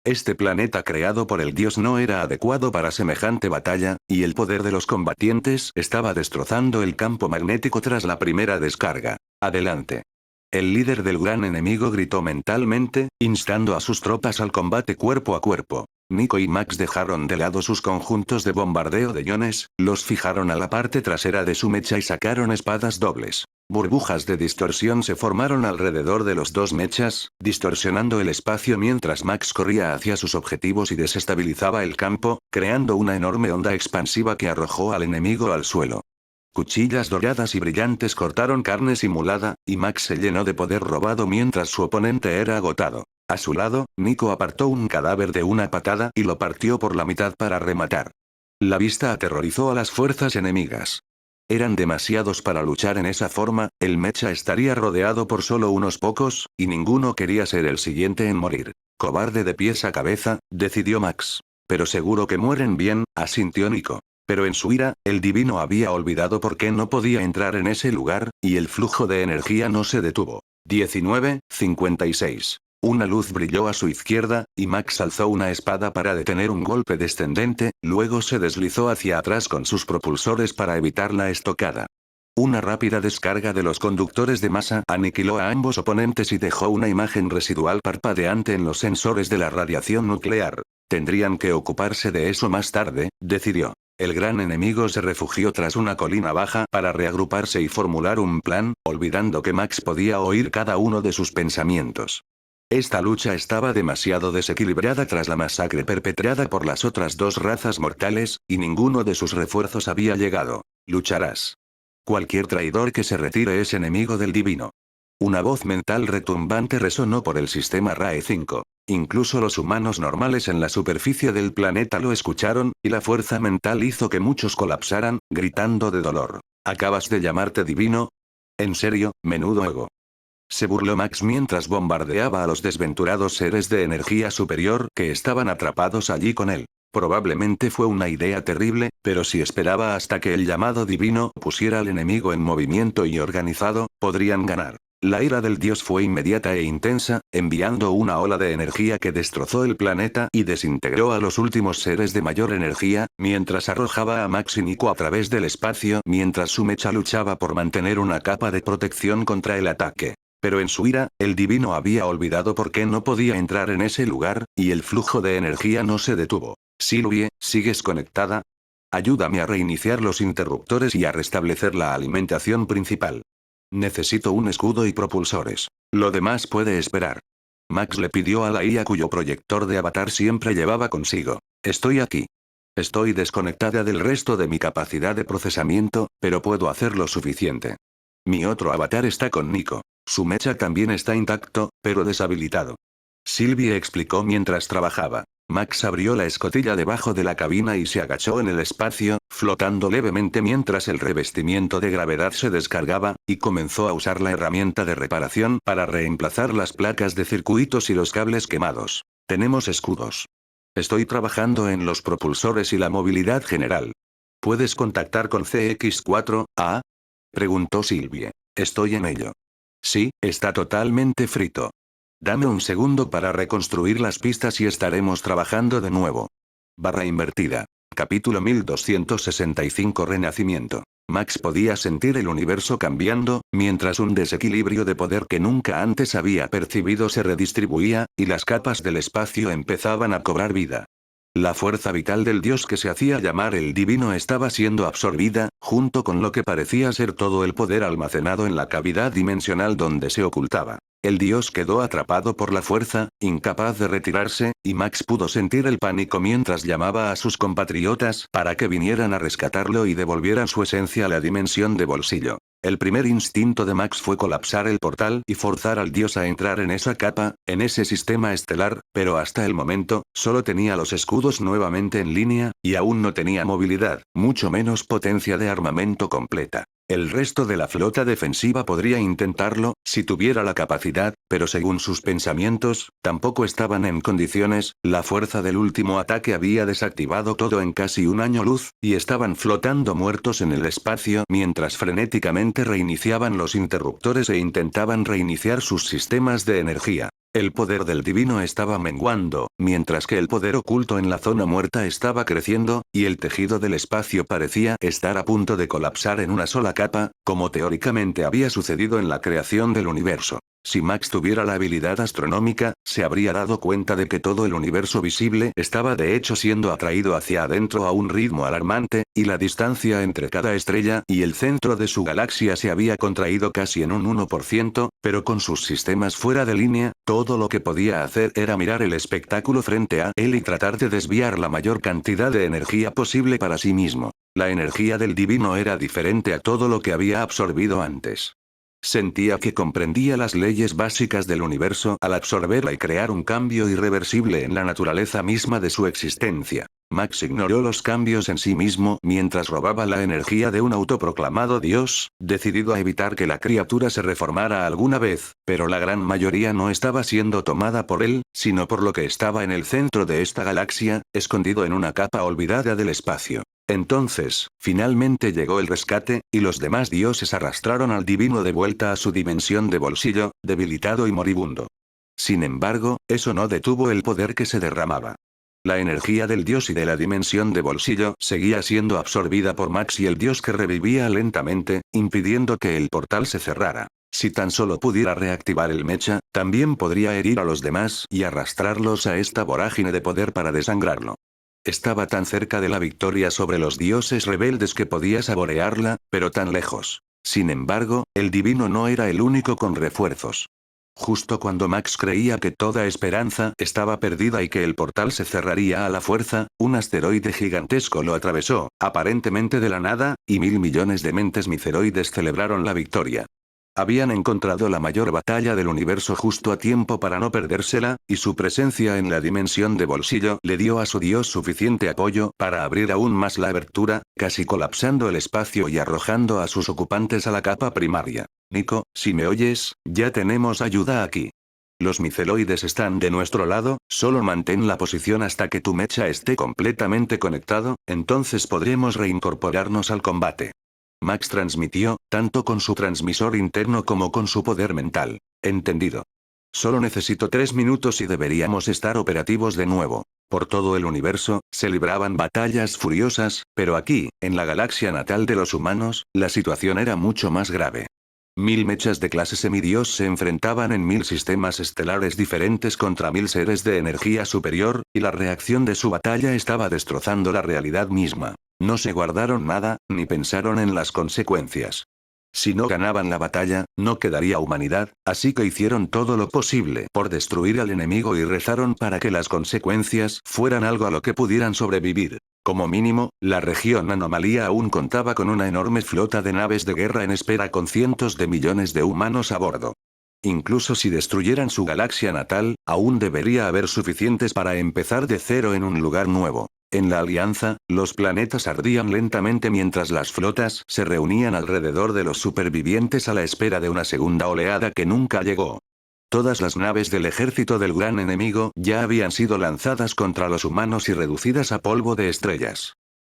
Este planeta creado por el dios no era adecuado para semejante batalla, y el poder de los combatientes estaba destrozando el campo magnético tras la primera descarga. Adelante. El líder del gran enemigo gritó mentalmente, instando a sus tropas al combate cuerpo a cuerpo. Nico y Max dejaron de lado sus conjuntos de bombardeo de iones, los fijaron a la parte trasera de su mecha y sacaron espadas dobles. Burbujas de distorsión se formaron alrededor de los dos mechas, distorsionando el espacio mientras Max corría hacia sus objetivos y desestabilizaba el campo, creando una enorme onda expansiva que arrojó al enemigo al suelo. Cuchillas doradas y brillantes cortaron carne simulada, y Max se llenó de poder robado mientras su oponente era agotado. A su lado, Nico apartó un cadáver de una patada y lo partió por la mitad para rematar. La vista aterrorizó a las fuerzas enemigas. Eran demasiados para luchar en esa forma, el mecha estaría rodeado por solo unos pocos, y ninguno quería ser el siguiente en morir. Cobarde de pies a cabeza, decidió Max. Pero seguro que mueren bien, asintió Nico. Pero en su ira, el divino había olvidado por qué no podía entrar en ese lugar, y el flujo de energía no se detuvo. 19:56. Una luz brilló a su izquierda, y Max alzó una espada para detener un golpe descendente, luego se deslizó hacia atrás con sus propulsores para evitar la estocada. Una rápida descarga de los conductores de masa aniquiló a ambos oponentes y dejó una imagen residual parpadeante en los sensores de la radiación nuclear. Tendrían que ocuparse de eso más tarde, decidió. El gran enemigo se refugió tras una colina baja para reagruparse y formular un plan, olvidando que Max podía oír cada uno de sus pensamientos. Esta lucha estaba demasiado desequilibrada tras la masacre perpetrada por las otras dos razas mortales, y ninguno de sus refuerzos había llegado. Lucharás. Cualquier traidor que se retire es enemigo del divino. Una voz mental retumbante resonó por el sistema RAE 5. Incluso los humanos normales en la superficie del planeta lo escucharon, y la fuerza mental hizo que muchos colapsaran, gritando de dolor. ¿Acabas de llamarte divino? ¿En serio, menudo ego? Se burló Max mientras bombardeaba a los desventurados seres de energía superior que estaban atrapados allí con él. Probablemente fue una idea terrible, pero si esperaba hasta que el llamado divino pusiera al enemigo en movimiento y organizado, podrían ganar. La ira del dios fue inmediata e intensa, enviando una ola de energía que destrozó el planeta y desintegró a los últimos seres de mayor energía, mientras arrojaba a Max y Nico a través del espacio mientras su mecha luchaba por mantener una capa de protección contra el ataque. Pero en su ira, el divino había olvidado por qué no podía entrar en ese lugar, y el flujo de energía no se detuvo. Sylvie, ¿sigues conectada? Ayúdame a reiniciar los interruptores y a restablecer la alimentación principal. Necesito un escudo y propulsores. Lo demás puede esperar. Max le pidió a la IA cuyo proyector de avatar siempre llevaba consigo. Estoy aquí. Estoy desconectada del resto de mi capacidad de procesamiento, pero puedo hacer lo suficiente. Mi otro avatar está con Nico. Su mecha también está intacto, pero deshabilitado. Sylvie explicó mientras trabajaba. Max abrió la escotilla debajo de la cabina y se agachó en el espacio, flotando levemente mientras el revestimiento de gravedad se descargaba, y comenzó a usar la herramienta de reparación para reemplazar las placas de circuitos y los cables quemados. Tenemos escudos. Estoy trabajando en los propulsores y la movilidad general. ¿Puedes contactar con CX4A? Preguntó Sylvie. Estoy en ello. Sí, está totalmente frito. Dame un segundo para reconstruir las pistas y estaremos trabajando de nuevo. Barra invertida. Capítulo 1265 Renacimiento. Max podía sentir el universo cambiando, mientras un desequilibrio de poder que nunca antes había percibido se redistribuía, y las capas del espacio empezaban a cobrar vida. La fuerza vital del dios que se hacía llamar el divino estaba siendo absorbida, junto con lo que parecía ser todo el poder almacenado en la cavidad dimensional donde se ocultaba. El dios quedó atrapado por la fuerza, incapaz de retirarse, y Max pudo sentir el pánico mientras llamaba a sus compatriotas para que vinieran a rescatarlo y devolvieran su esencia a la dimensión de bolsillo. El primer instinto de Max fue colapsar el portal y forzar al dios a entrar en esa capa, en ese sistema estelar, pero hasta el momento, solo tenía los escudos nuevamente en línea, y aún no tenía movilidad, mucho menos potencia de armamento completa. El resto de la flota defensiva podría intentarlo, si tuviera la capacidad, pero según sus pensamientos, tampoco estaban en condiciones. La fuerza del último ataque había desactivado todo en casi un año luz, y estaban flotando muertos en el espacio mientras frenéticamente reiniciaban los interruptores e intentaban reiniciar sus sistemas de energía. El poder del divino estaba menguando, mientras que el poder oculto en la zona muerta estaba creciendo, y el tejido del espacio parecía estar a punto de colapsar en una sola capa, como teóricamente había sucedido en la creación del universo. Si Max tuviera la habilidad astronómica, se habría dado cuenta de que todo el universo visible estaba de hecho siendo atraído hacia adentro a un ritmo alarmante, y la distancia entre cada estrella y el centro de su galaxia se había contraído casi en un 1%, pero con sus sistemas fuera de línea, todo lo que podía hacer era mirar el espectáculo frente a él y tratar de desviar la mayor cantidad de energía posible para sí mismo. La energía del divino era diferente a todo lo que había absorbido antes. Sentía que comprendía las leyes básicas del universo al absorberla y crear un cambio irreversible en la naturaleza misma de su existencia. Max ignoró los cambios en sí mismo mientras robaba la energía de un autoproclamado dios, decidido a evitar que la criatura se reformara alguna vez, pero la gran mayoría no estaba siendo tomada por él, sino por lo que estaba en el centro de esta galaxia, escondido en una capa olvidada del espacio. Entonces, finalmente llegó el rescate, y los demás dioses arrastraron al divino de vuelta a su dimensión de bolsillo, debilitado y moribundo. Sin embargo, eso no detuvo el poder que se derramaba. La energía del dios y de la dimensión de bolsillo seguía siendo absorbida por Max y el dios que revivía lentamente, impidiendo que el portal se cerrara. Si tan solo pudiera reactivar el mecha, también podría herir a los demás y arrastrarlos a esta vorágine de poder para desangrarlo. Estaba tan cerca de la victoria sobre los dioses rebeldes que podía saborearla, pero tan lejos. Sin embargo, el divino no era el único con refuerzos. Justo cuando Max creía que toda esperanza estaba perdida y que el portal se cerraría a la fuerza, un asteroide gigantesco lo atravesó, aparentemente de la nada, y 1.000 millones de mentes miceroides celebraron la victoria. Habían encontrado la mayor batalla del universo justo a tiempo para no perdérsela, y su presencia en la dimensión de bolsillo le dio a su dios suficiente apoyo para abrir aún más la abertura, casi colapsando el espacio y arrojando a sus ocupantes a la capa primaria. Nico, si me oyes, ya tenemos ayuda aquí. Los miceloides están de nuestro lado, solo mantén la posición hasta que tu mecha esté completamente conectado, entonces podremos reincorporarnos al combate. Max transmitió, tanto con su transmisor interno como con su poder mental. Entendido. Solo necesito 3 minutos y deberíamos estar operativos de nuevo. Por todo el universo, se libraban batallas furiosas, pero aquí, en la galaxia natal de los humanos, la situación era mucho más grave. 1.000 mechas de clase semidios se enfrentaban en 1.000 sistemas estelares diferentes contra 1.000 seres de energía superior, y la reacción de su batalla estaba destrozando la realidad misma. No se guardaron nada, ni pensaron en las consecuencias. Si no ganaban la batalla, no quedaría humanidad, así que hicieron todo lo posible por destruir al enemigo y rezaron para que las consecuencias fueran algo a lo que pudieran sobrevivir. Como mínimo, la región anomalía aún contaba con una enorme flota de naves de guerra en espera con cientos de millones de humanos a bordo. Incluso si destruyeran su galaxia natal, aún debería haber suficientes para empezar de cero en un lugar nuevo. En la Alianza, los planetas ardían lentamente mientras las flotas se reunían alrededor de los supervivientes a la espera de una segunda oleada que nunca llegó. Todas las naves del ejército del gran enemigo ya habían sido lanzadas contra los humanos y reducidas a polvo de estrellas.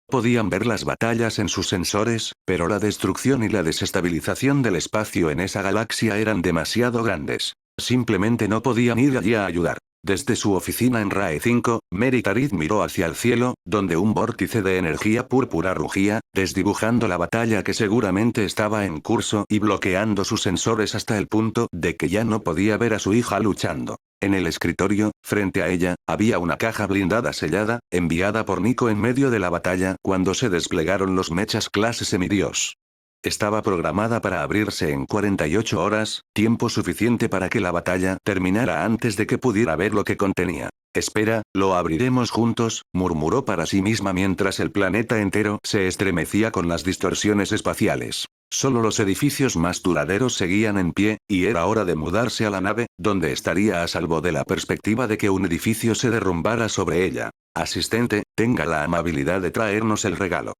Podían ver las batallas en sus sensores, pero la destrucción y la desestabilización del espacio en esa galaxia eran demasiado grandes. Simplemente no podían ir allí a ayudar. Desde su oficina en RAE 5, Meritarid miró hacia el cielo, donde un vórtice de energía púrpura rugía, desdibujando la batalla que seguramente estaba en curso y bloqueando sus sensores hasta el punto de que ya no podía ver a su hija luchando. En el escritorio, frente a ella, había una caja blindada sellada, enviada por Nico en medio de la batalla cuando se desplegaron los mechas clase semidios. Estaba programada para abrirse en 48 horas, tiempo suficiente para que la batalla terminara antes de que pudiera ver lo que contenía. Espera, lo abriremos juntos, murmuró para sí misma mientras el planeta entero se estremecía con las distorsiones espaciales. Solo los edificios más duraderos seguían en pie, y era hora de mudarse a la nave, donde estaría a salvo de la perspectiva de que un edificio se derrumbara sobre ella. Asistente, tenga la amabilidad de traernos el regalo.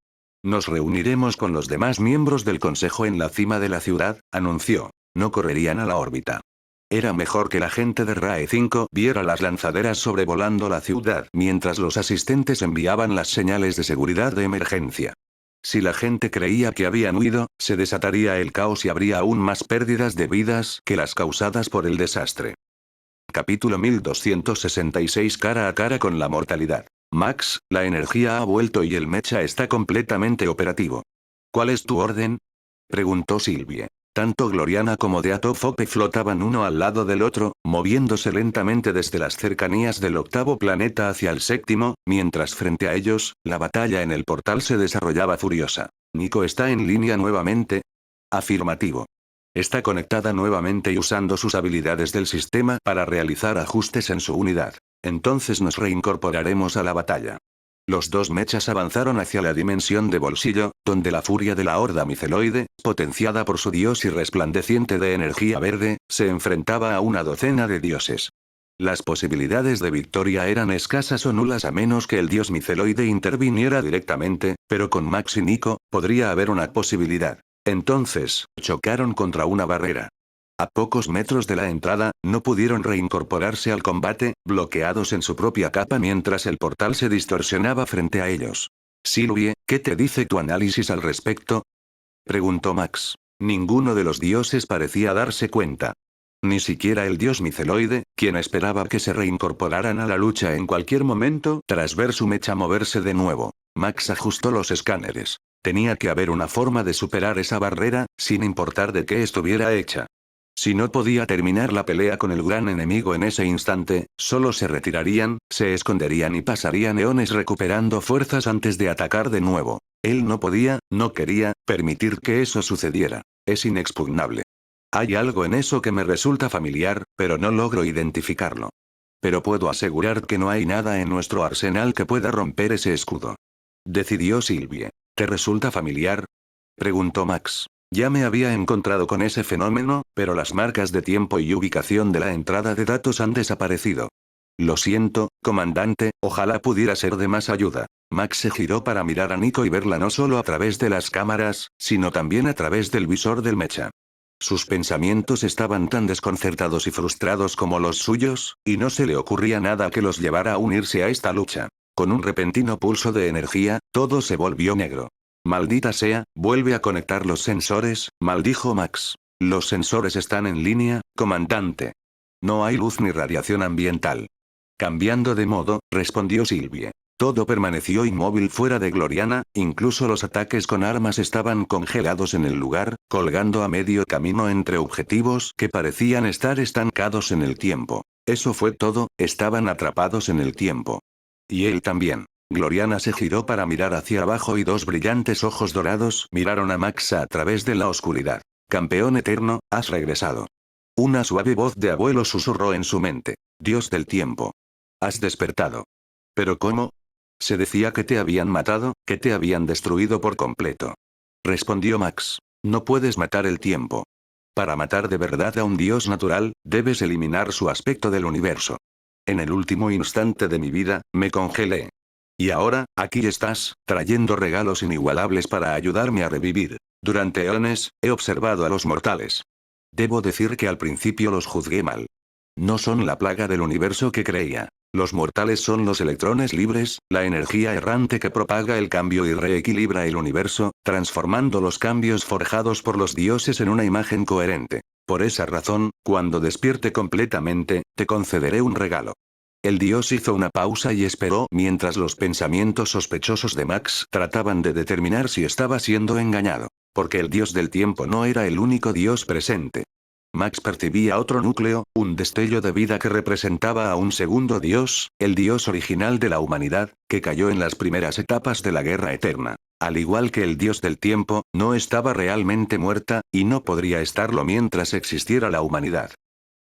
Nos reuniremos con los demás miembros del consejo en la cima de la ciudad, anunció. No correrían a la órbita. Era mejor que la gente de RAE 5 viera las lanzaderas sobrevolando la ciudad mientras los asistentes enviaban las señales de seguridad de emergencia. Si la gente creía que habían huido, se desataría el caos y habría aún más pérdidas de vidas que las causadas por el desastre. Capítulo 1266 Cara a cara con la mortalidad. Max, la energía ha vuelto y el mecha está completamente operativo. ¿Cuál es tu orden? Preguntó Sylvie. Tanto Gloriana como Deatofope flotaban uno al lado del otro, moviéndose lentamente desde las cercanías del octavo planeta hacia el séptimo, mientras frente a ellos, la batalla en el portal se desarrollaba furiosa. ¿Nico está en línea nuevamente? Afirmativo. Está conectada nuevamente y usando sus habilidades del sistema para realizar ajustes en su unidad. Entonces nos reincorporaremos a la batalla. Los dos mechas avanzaron hacia la dimensión de bolsillo, donde la furia de la horda miceloide, potenciada por su dios y resplandeciente de energía verde, se enfrentaba a una docena de dioses. Las posibilidades de victoria eran escasas o nulas a menos que el dios miceloide interviniera directamente, pero con Max y Nico, podría haber una posibilidad. Entonces, chocaron contra una barrera. A pocos metros de la entrada, no pudieron reincorporarse al combate, bloqueados en su propia capa mientras el portal se distorsionaba frente a ellos. Sylvie, ¿qué te dice tu análisis al respecto? Preguntó Max. Ninguno de los dioses parecía darse cuenta. Ni siquiera el dios miceloide, quien esperaba que se reincorporaran a la lucha en cualquier momento, tras ver su mecha moverse de nuevo. Max ajustó los escáneres. Tenía que haber una forma de superar esa barrera, sin importar de qué estuviera hecha. Si no podía terminar la pelea con el gran enemigo en ese instante, solo se retirarían, se esconderían y pasarían eones recuperando fuerzas antes de atacar de nuevo. Él no podía, no quería, permitir que eso sucediera. Es inexpugnable. Hay algo en eso que me resulta familiar, pero no logro identificarlo. Pero puedo asegurar que no hay nada en nuestro arsenal que pueda romper ese escudo. Decidió Sylvie. ¿Te resulta familiar? Preguntó Max. Ya me había encontrado con ese fenómeno, pero las marcas de tiempo y ubicación de la entrada de datos han desaparecido. Lo siento, comandante, ojalá pudiera ser de más ayuda. Max se giró para mirar a Nico y verla no solo a través de las cámaras, sino también a través del visor del mecha. Sus pensamientos estaban tan desconcertados y frustrados como los suyos, y no se le ocurría nada que los llevara a unirse a esta lucha. Con un repentino pulso de energía, todo se volvió negro. Maldita sea, vuelve a conectar los sensores, maldijo Max. Los sensores están en línea, comandante. No hay luz ni radiación ambiental. Cambiando de modo, respondió Sylvie. Todo permaneció inmóvil fuera de Gloriana, incluso los ataques con armas estaban congelados en el lugar, colgando a medio camino entre objetivos que parecían estar estancados en el tiempo. Eso fue todo, estaban atrapados en el tiempo. Y él también. Gloriana se giró para mirar hacia abajo y dos brillantes ojos dorados miraron a Max a través de la oscuridad. Campeón eterno, has regresado. Una suave voz de abuelo susurró en su mente. Dios del tiempo. Has despertado. ¿Pero cómo? Se decía que te habían matado, que te habían destruido por completo. Respondió Max. No puedes matar el tiempo. Para matar de verdad a un dios natural, debes eliminar su aspecto del universo. En el último instante de mi vida, me congelé. Y ahora, aquí estás, trayendo regalos inigualables para ayudarme a revivir. Durante eones, he observado a los mortales. Debo decir que al principio los juzgué mal. No son la plaga del universo que creía. Los mortales son los electrones libres, la energía errante que propaga el cambio y reequilibra el universo, transformando los cambios forjados por los dioses en una imagen coherente. Por esa razón, cuando despierte completamente, te concederé un regalo. El dios hizo una pausa y esperó mientras los pensamientos sospechosos de Max trataban de determinar si estaba siendo engañado. Porque el dios del tiempo no era el único dios presente. Max percibía otro núcleo, un destello de vida que representaba a un segundo dios, el dios original de la humanidad, que cayó en las primeras etapas de la Guerra Eterna. Al igual que el dios del tiempo, no estaba realmente muerta, y no podría estarlo mientras existiera la humanidad.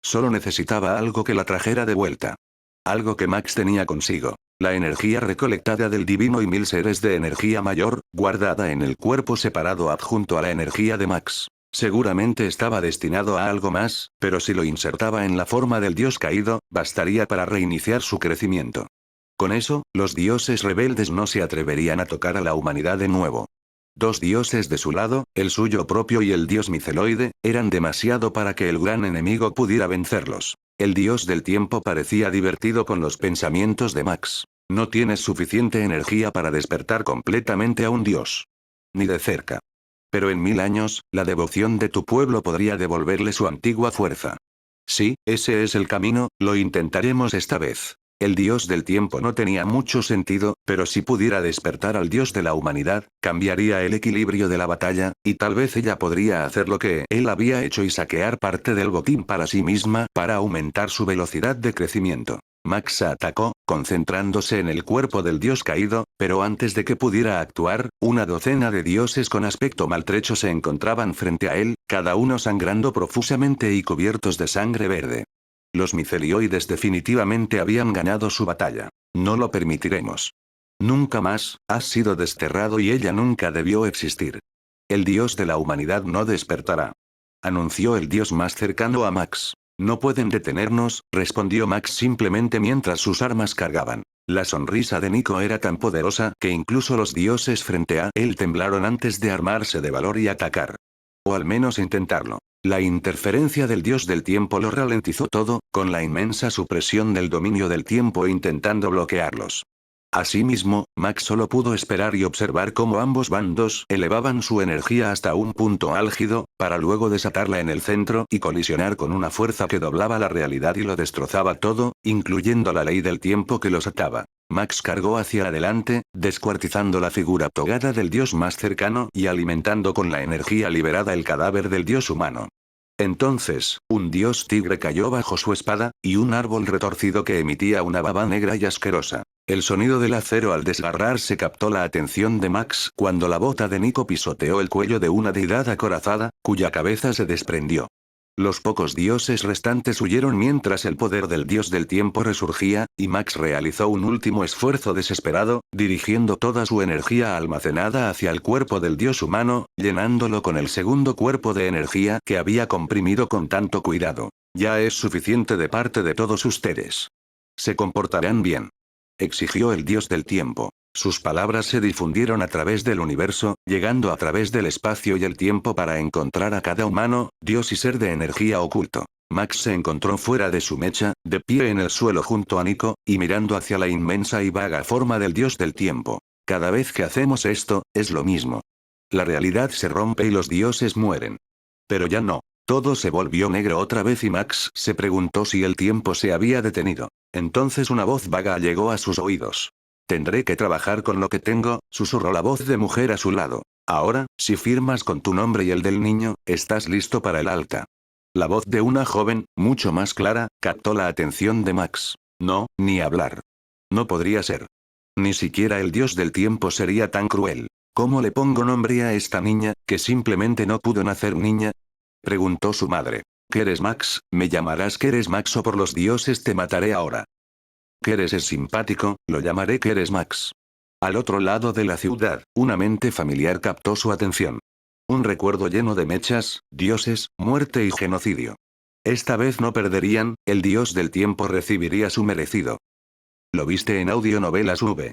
Solo necesitaba algo que la trajera de vuelta. Algo que Max tenía consigo. La energía recolectada del divino y 1000 seres de energía mayor, guardada en el cuerpo separado adjunto a la energía de Max. Seguramente estaba destinado a algo más, pero si lo insertaba en la forma del dios caído, bastaría para reiniciar su crecimiento. Con eso, los dioses rebeldes no se atreverían a tocar a la humanidad de nuevo. Dos dioses de su lado, el suyo propio y el dios miceloide, eran demasiado para que el gran enemigo pudiera vencerlos. El dios del tiempo parecía divertido con los pensamientos de Max. No tienes suficiente energía para despertar completamente a un dios. Ni de cerca. Pero en 1000 años, la devoción de tu pueblo podría devolverle su antigua fuerza. Sí, ese es el camino, lo intentaremos esta vez. El dios del tiempo no tenía mucho sentido, pero si pudiera despertar al dios de la humanidad, cambiaría el equilibrio de la batalla, y tal vez ella podría hacer lo que él había hecho y saquear parte del botín para sí misma, para aumentar su velocidad de crecimiento. Max atacó, concentrándose en el cuerpo del dios caído, pero antes de que pudiera actuar, una docena de dioses con aspecto maltrecho se encontraban frente a él, cada uno sangrando profusamente y cubiertos de sangre verde. Los micelioides definitivamente habían ganado su batalla. No lo permitiremos. Nunca más, has sido desterrado y ella nunca debió existir. El dios de la humanidad no despertará. Anunció el dios más cercano a Max. No pueden detenernos, respondió Max simplemente mientras sus armas cargaban. La sonrisa de Nico era tan poderosa que incluso los dioses frente a él temblaron antes de armarse de valor y atacar. O al menos intentarlo. La interferencia del dios del tiempo lo ralentizó todo, con la inmensa supresión del dominio del tiempo intentando bloquearlos. Asimismo, Max solo pudo esperar y observar cómo ambos bandos elevaban su energía hasta un punto álgido, para luego desatarla en el centro y colisionar con una fuerza que doblaba la realidad y lo destrozaba todo, incluyendo la ley del tiempo que los ataba. Max cargó hacia adelante, descuartizando la figura togada del dios más cercano y alimentando con la energía liberada el cadáver del dios humano. Entonces, un dios tigre cayó bajo su espada, y un árbol retorcido que emitía una baba negra y asquerosa. El sonido del acero al desgarrarse captó la atención de Max cuando la bota de Nico pisoteó el cuello de una deidad acorazada, cuya cabeza se desprendió. Los pocos dioses restantes huyeron mientras el poder del dios del tiempo resurgía, y Max realizó un último esfuerzo desesperado, dirigiendo toda su energía almacenada hacia el cuerpo del dios humano, llenándolo con el segundo cuerpo de energía que había comprimido con tanto cuidado. Ya es suficiente de parte de todos ustedes. Se comportarán bien, exigió el dios del tiempo. Sus palabras se difundieron a través del universo, llegando a través del espacio y el tiempo para encontrar a cada humano, dios y ser de energía oculto. Max se encontró fuera de su mecha, de pie en el suelo junto a Nico, y mirando hacia la inmensa y vaga forma del dios del tiempo. Cada vez que hacemos esto, es lo mismo. La realidad se rompe y los dioses mueren. Pero ya no. Todo se volvió negro otra vez y Max se preguntó si el tiempo se había detenido. Entonces una voz vaga llegó a sus oídos. Tendré que trabajar con lo que tengo, susurró la voz de mujer a su lado. Ahora, si firmas con tu nombre y el del niño, estás listo para el alta. La voz de una joven, mucho más clara, captó la atención de Max. No, ni hablar. No podría ser. Ni siquiera el dios del tiempo sería tan cruel. ¿Cómo le pongo nombre a esta niña, que simplemente no pudo nacer niña? Preguntó su madre. ¿Quieres Max? Me llamarás Keres Max o por los dioses te mataré ahora. Keres es simpático, lo llamaré Keres Max. Al otro lado de la ciudad, una mente familiar captó su atención. Un recuerdo lleno de mechas, dioses, muerte y genocidio. Esta vez no perderían, el dios del tiempo recibiría su merecido. Lo viste en Audionovelas V.